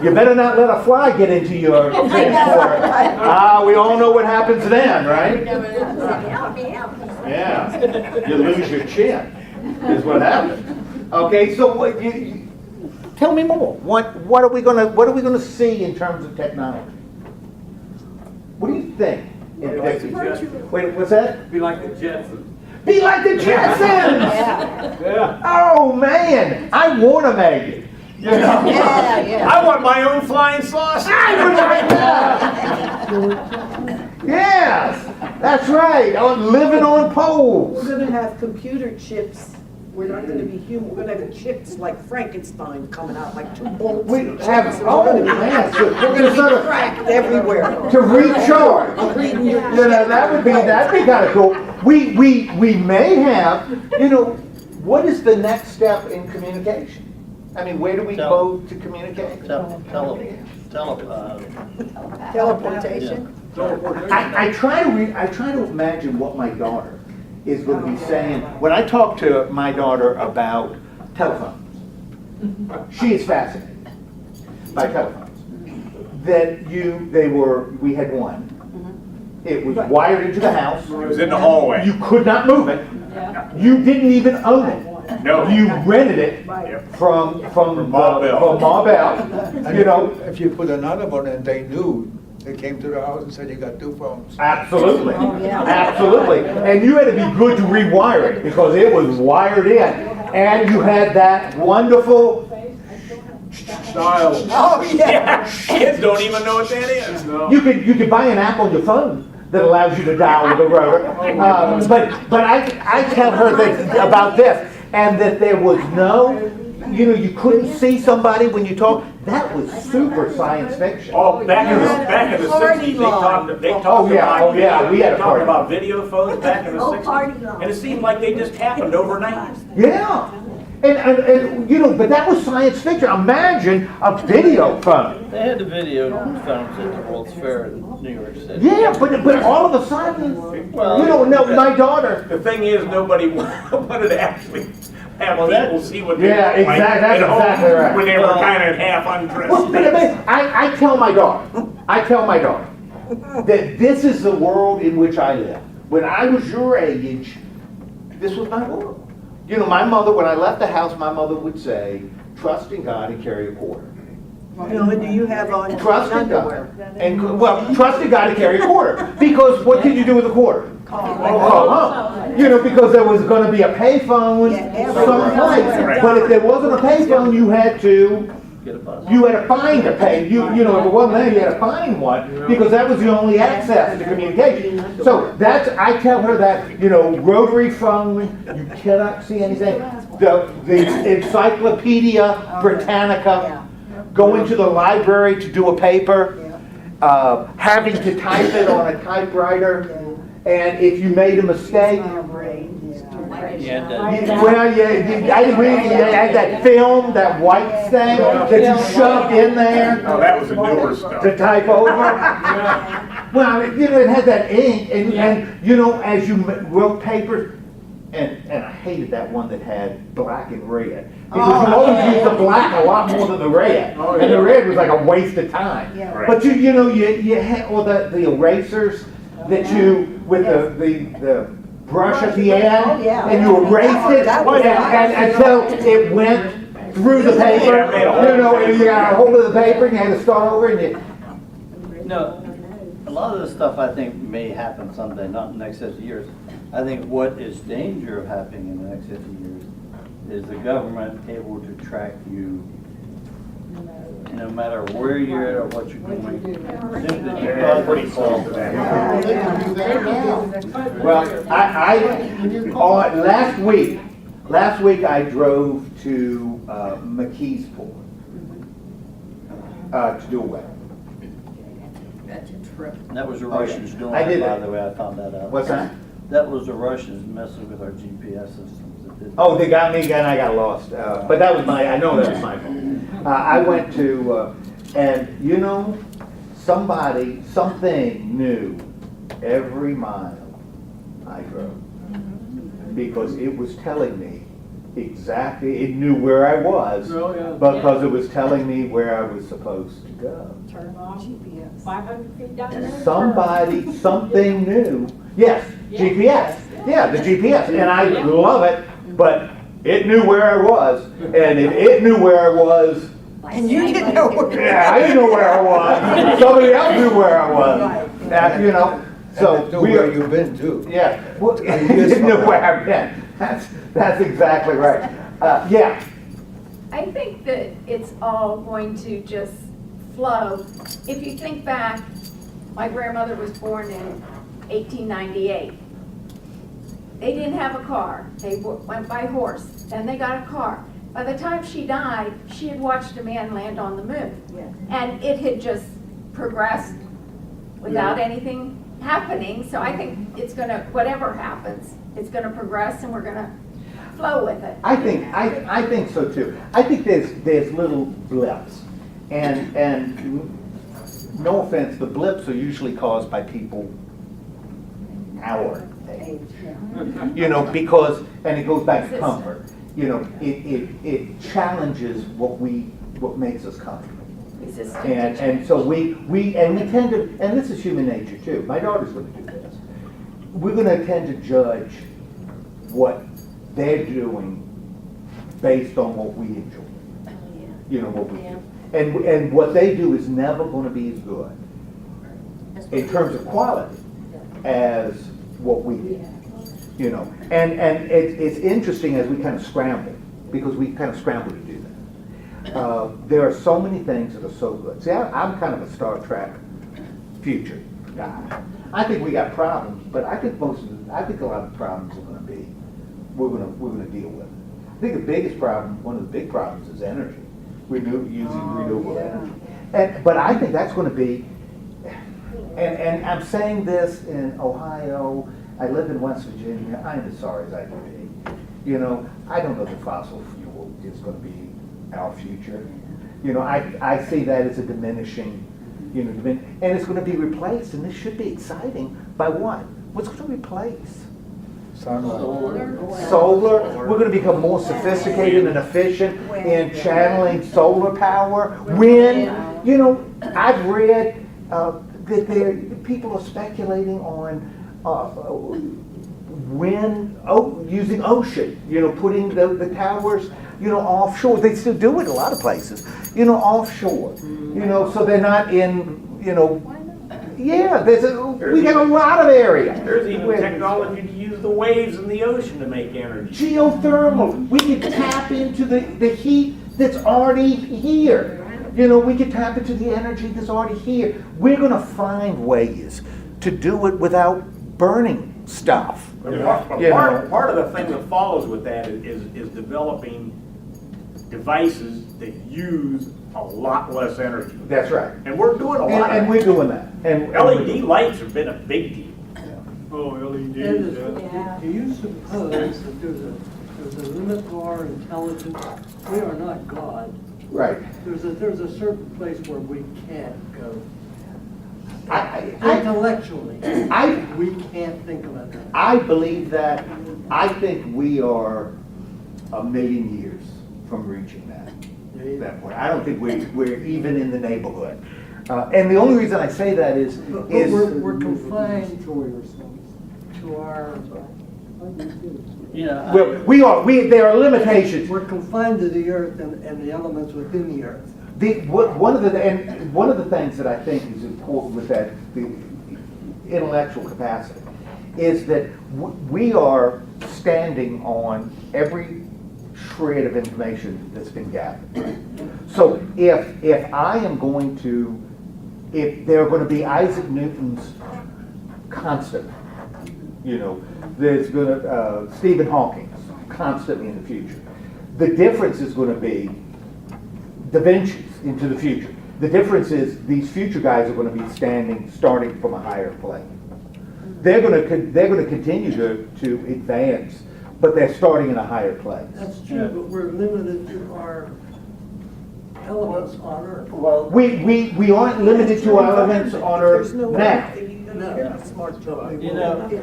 You better not let a fly get into your transporter. We all know what happens then, right? Yeah. You lose your chin, is what happens. Okay, so what tell me more. What are we gonna see in terms of technology? What do you think? Wait, what's that?
Be like the Jetsons.
Be like the Jetsons!
Yeah.
Oh man, I want to make it.
I want my own flying saucer.
I would like that. Yes, that's right. I'm living on poles.
We're gonna have computer chips. We're not gonna be human. We're gonna have chips like Frankenstein coming out, like two bolts.
We
and
have,
chips.
oh man, so we're gonna sort of
Cracked everywhere.
to recharge. That'd be kind of cool. We may have, what is the next step in communication? I mean, where do we go to communicate?
Teleportation.
I try to imagine what my daughter is going to be saying when I talk to my daughter about telephones. She is fascinated by telephones. We had one. It was wired into the house.
It was in the hallway.
You could not move it. You didn't even own it.
No.
You rented it from Ma Bell.
If you put another one and they knew, they came to the house and said you got two phones.
Absolutely. Absolutely. And you had to be good to rewire it because it was wired in. And you had that wonderful
Style.
Oh, yeah.
Kids don't even know what that is.
You could buy an app on your phone that allows you to dial with a rotor. But I tell her about this, and that there was no, you couldn't see somebody when you talk. That was super science fiction.
Oh, back in the 60s, they talked about
we had a party.
about video phones back in the
Oh, party
60s,
line.
and it seemed like they just happened overnight.
Yeah. And but that was science fiction. Imagine a video phone.
They had the video phones at the World's Fair in New York City.
Yeah, but all of a sudden, my daughter.
The thing is, nobody wanted to actually have people see what they
Yeah,
look like
exactly. That's
at home
exactly right.
when they were kind of half undressed.
Well, but I tell my daughter that this is the world in which I live. When I was your age, this was my world. My mother, when I left the house, my mother would say, trust in God and carry a quarter.
Do you have on
Trust in
underwear?
God. And, trust in God and carry a quarter. Because what did you do with a quarter? Call home. Because there was going to be a payphone someplace. But if there wasn't a payphone, you had to find a pay. If it wasn't there, you had to find one because that was the only access to communication. So I tell her that, rotary phone, you cannot see anything. the Encyclopedia Britannica, going to the library to do a paper, having to type it on a typewriter, and if you made a mistake, well, yeah, I agree. You had that film, that white thing that you shoved in there.
Oh, that was the newer stuff.
To type over. Well, it had that ink, and as you wrote papers, and I hated that one that had black and red. Because you always used the black a lot more than the red. And the red was like a waste of time.
Yeah.
But you had all the erasers that you, with the brush at the end, and you erased it, and until it went through the paper, and you got a hold of the paper, and you had to start over, and you...
No, a lot of this stuff I think may happen someday, not in the next 50 years. I think what is danger of happening in the next 50 years is the government able to track you no matter where you're at or what you're doing.
Yeah, pretty close to that.
Well, last week I drove to McKeesport to do a wedding.
That was the Russians doing
I did
it, by
it.
the way, I found that out.
What's that?
That was the Russians messing with our GPS systems. That did
Oh, they got me, and I got lost. But that was I know that was my fault. I went to, and something knew every mile I drove. Because it was telling me exactly, it knew where I was, because it was telling me where I was supposed to go.
Turn off GPS. 500 feet down there.
Something knew. Yes, GPS. Yeah, the GPS. And I love it, but it knew where I was. And if it knew where I was,
And you didn't know where.
yeah, I didn't know where I was. Somebody else knew where I was. So
where you've been too.
Yeah, well, didn't know where I've been. That's exactly right. Yeah.
I think that it's all going to just flow. If you think back, my grandmother was born in 1898. They didn't have a car. They went by horse. Then they got a car. By the time she died, she had watched a man land on the moon. And it had just progressed without anything happening. So I think it's going to, whatever happens, it's going to progress and we're going to flow with it.
I think so too. I think there's little blips. And no offense, the blips are usually caused by people our age. Because, and it goes back to comfort. It challenges what makes us comfortable. And so we tend to, and this is human nature too. My daughter's going to do this. We're going to tend to judge what they're doing based on what we enjoy. What we do. And what they do is never going to be as good in terms of quality as what we do. And it's interesting as we kind of scramble, because we kind of scramble to do that. There are so many things that are so good. See, I'm kind of a Star Trek future guy. I think we got problems, but I think a lot of the problems are going to be we're going to deal with. I think the biggest problem, one of the big problems, is energy. We're using renewable energy, but I think that's going to be. And I'm saying this in Ohio. I live in West Virginia. I'm as sorry as I can be. I don't know that fossil fuel is going to be our future. I see that as a diminishing, and it's going to be replaced, and this should be exciting, by what? What's going to replace? Solar. We're going to become more sophisticated and efficient in channeling solar power. Wind. I've read that people are speculating on wind, using ocean. Putting the towers, offshore. They still do it in a lot of places. Offshore. So they're not in. Yeah, we got a lot of area.
There's even technology to use the waves in the ocean to make energy.
Geothermal. We can tap into the heat that's already here. We can tap into the energy that's already here. We're going to find ways to do it without burning stuff.
But
You
part,
know.
part of the thing that follows with that is developing devices that use a lot less energy.
That's right.
And we're doing a lot
And
of
we're
that.
doing that. And
LED lights have been a big deal.
Oh, LEDs,
And
yeah.
do you suppose that there's a limit to our intelligence? We are not God.
Right.
There's a certain place where we can't go.
I,
Intellectually, we can't think about that.
I believe that. I think we are a million years from reaching that point. I don't think we're even in the neighborhood. And the only reason I say that is
But we're confined to our,
there are limitations.
we're confined to the earth and the elements within the earth.
One of the things that I think is important with that, the intellectual capacity, is that we are standing on every shred of information that's been gathered. So if I am going to, if there are going to be Isaac Newton's constant, there's going to Stephen Hawking's constantly in the future. The difference is going to be Da Vinci's into the future. The difference is these future guys are going to be starting from a higher plane. They're going to continue to advance, but they're starting in a higher place.
That's true, but we're limited to our elements on earth.
Well, we aren't limited to our elements on Earth now.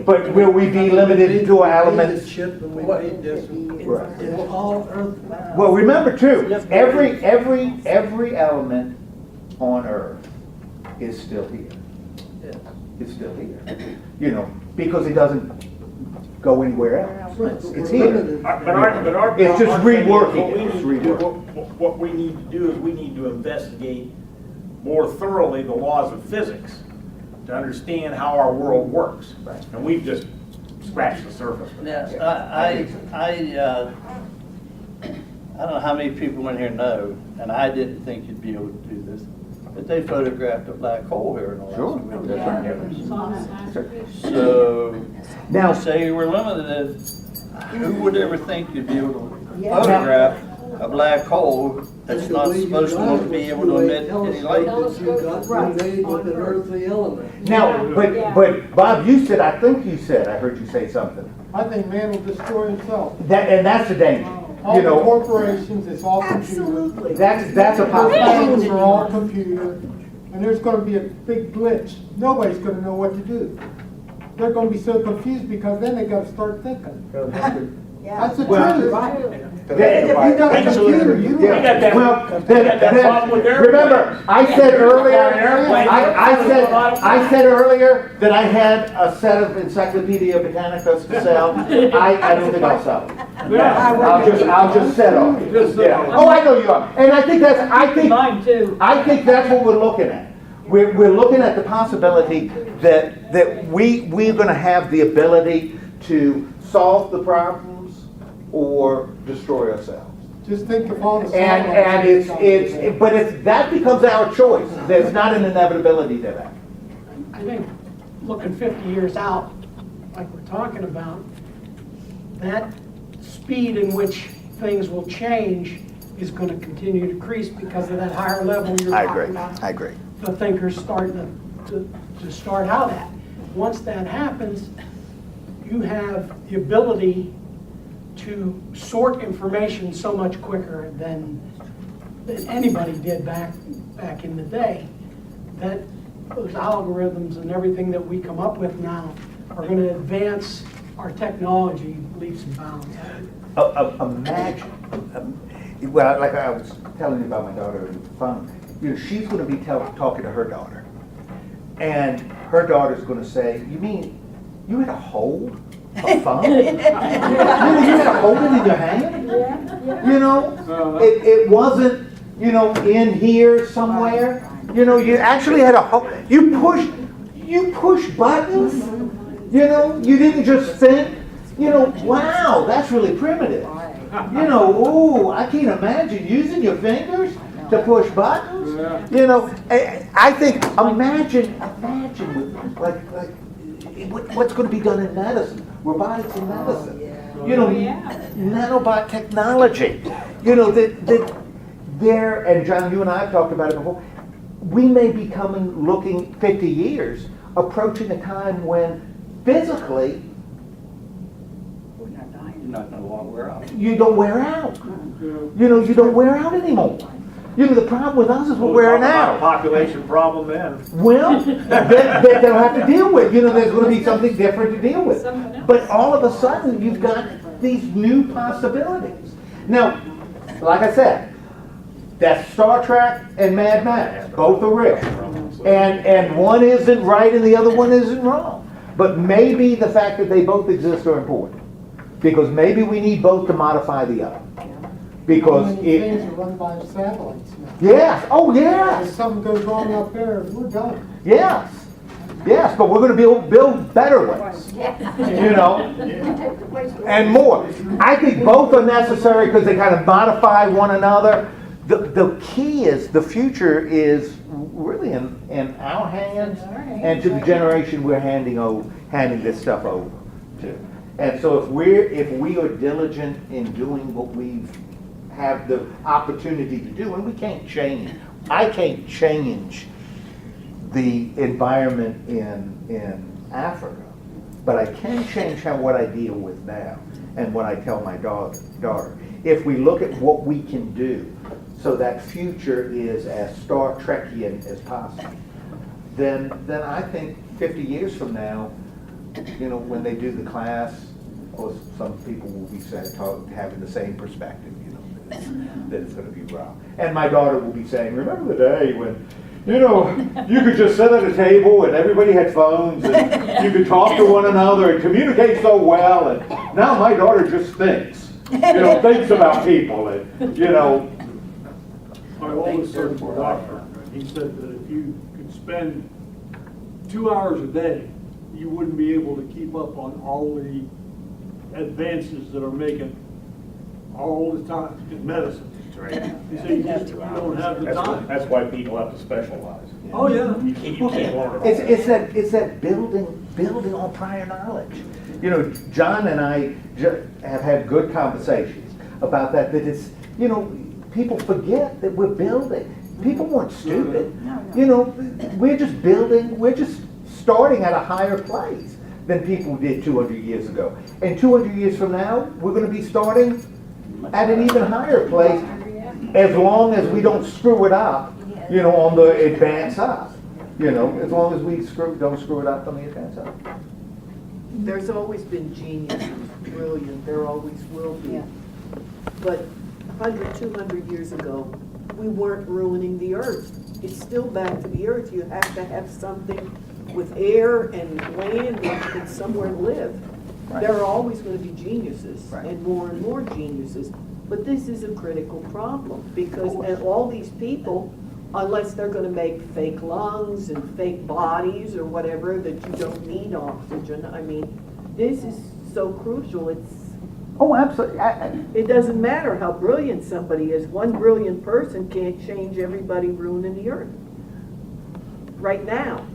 But will we be limited to our elements?
Chip and we made this.
Right.
It's all earth bound.
Well, remember too, every element on Earth is still here. It's still here. Because it doesn't go anywhere else. It's here. It's just reworking.
What we need to do is we need to investigate more thoroughly the laws of physics to understand how our world works. And we've just scratched the surface.
I don't know how many people in here know, and I didn't think you'd be able to do this, but they photographed a black hole here in the last few years. So,
Now,
say you were limited, who would ever think you'd be able to photograph a black hole that's not supposed to be able to emit any light?
You made with an earthly element.
Now, but Bob, I heard you say something.
I think man will destroy himself.
And that's the danger.
All the corporations, it's all computer.
That's a
The
possibility.
phones are all computer, and there's gonna be a big glitch. Nobody's gonna know what to do. They're gonna be so confused because then they gotta start thinking. That's the truth.
If you got a computer, you
We got that. We got that problem with airplanes.
remember, I said earlier that I had a set of Encyclopedia Britannicas to sell. I don't think I'll sell them. I'll just settle. Yeah. Oh, I know you are, and I think
Mine too.
I think that's what we're looking at. We're looking at the possibility that we're going to have the ability to solve the problems or destroy ourselves.
Just think of all the.
But that becomes our choice. There's not an inevitability to that.
I think looking 50 years out, like we're talking about, that speed in which things will change is going to continue to decrease because of that higher level you're talking about.
I agree.
The thinkers starting to start out at. Once that happens, you have the ability to sort information so much quicker than anybody did back in the day. That those algorithms and everything that we come up with now are going to advance our technology leaps and bounds.
Imagine, well, like I was telling you about my daughter on the phone, she's going to be talking to her daughter, and her daughter's going to say, "You mean you had a hold a phone? you had to hold it in your hand? It wasn't, in here somewhere. You actually had a hold. You push buttons. You didn't just think. Wow, that's really primitive. Ooh, I can't imagine using your fingers to push buttons. I think imagine with like what's going to be done in medicine? Robotics in medicine. You know, nanobot technology. You know, that there, and John, you and I have talked about it before, we may be looking 50 years, approaching a time when physically
You're not gonna want to wear out.
you don't wear out. You know, you don't wear out anymore. You know, the problem with us is we're wearing out.
Population problem then.
Well, that they'll have to deal with. You know, there's going to be something different to deal with. But all of a sudden, you've got these new possibilities. Now, like I said, that's Star Trek and Mad Max. Both are real. And one isn't right and the other one isn't wrong. But maybe the fact that they both exist are important. Because maybe we need both to modify the other. Because
things are run by satellites now.
yes, oh yes.
If something goes wrong up there, we're done.
Yes, yes, but we're going to build better ones, you know, and more. I think both are necessary because they kind of modify one another. The key is, the future is really in our hands and to the generation we're handing this stuff over to. And so if we are diligent in doing what we've have the opportunity to do, and I can't change the environment in Africa, but I can change what I deal with now and what I tell my daughter. If we look at what we can do so that future is as Star Trekian as possible, then I think 50 years from now, you know, when they do the class, or some people will be having the same perspective, you know, that it's going to be wrong. And my daughter will be saying, remember the day when, you know, you could just sit at a table and everybody had phones and you could talk to one another and communicate so well, and now my daughter just thinks, you know, thinks about people, and, you know.
My oldest son's a doctor. He said that if you could spend 2 hours a day, you wouldn't be able to keep up on all the advances that are making all the time in medicine. He said you just don't have the time.
That's why people have to specialize.
Oh, yeah.
You can't learn it all.
It's that building on prior knowledge. You know, John and I have had good conversations about that it's, you know, people forget that we're building. People weren't stupid. You know, we're just building, we're just starting at a higher place than people did 200 years ago. And 200 years from now, we're going to be starting at an even higher place, as long as we don't screw it up, you know, on the advance up. You know, as long as we don't screw it up on the advance up.
There's always been genius and brilliant, there always will be. But 100, 200 years ago, we weren't ruining the earth. It's still back to the earth. You have to have something with air and land and somewhere to live.
Right.
There are always going to be geniuses
Right.
and more geniuses. But this is a critical problem because and all these people, unless they're going to make fake lungs and fake bodies or whatever that you don't need oxygen, I mean, this is so crucial.
Oh, absolutely.
It doesn't matter how brilliant somebody is. One brilliant person can't change everybody ruining the earth right now.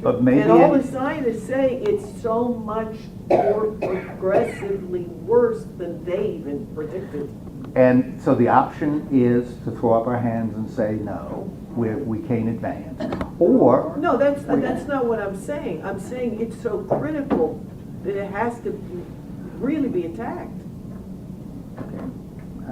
But maybe
And all the scientists say it's so much more progressively worse than they even predicted.
And so the option is to throw up our hands and say, no, we can't advance. Or...
No, that's not what I'm saying. I'm saying it's so critical that it has to really be attacked.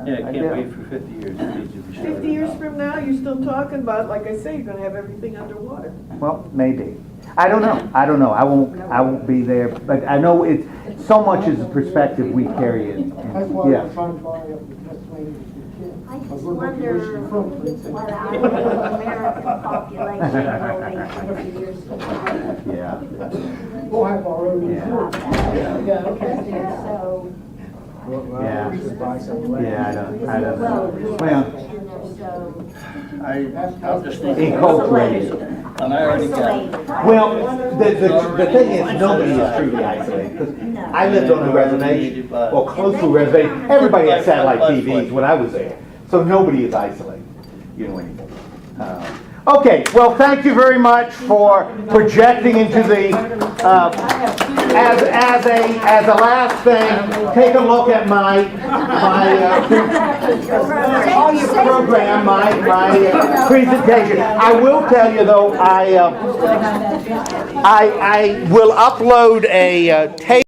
Yeah, I can't wait for 50 years. It needs to be
50
started
years
now.
from now, you're still talking about, like I say, you're going to have everything underwater.
Well, maybe. I don't know. I won't be there. But I know it's so much is the perspective we carry it.
That's why
Yeah.
we're trying to buy up as much land as we can.
I
Because
just
we're looking at
wonder
the footprints.
what our American population will be 50 years from now.
Yeah.
We'll have our own
Yeah.
resort.
Because they're so,
Yeah. Yeah, I don't.
well,
Well,
and they're so
I'm just thinking.
Inculcated.
And I already got,
isolated.
Well, the thing is, nobody is truly isolated. 'Cause I lived on a reservation, or close to a reservation. Everybody had satellite TVs when I was there, so nobody is isolated, you know, anymore. Okay, well, thank you very much for projecting into the, as a last thing, take a look at my program, my presentation. I will tell you though, I will upload a tape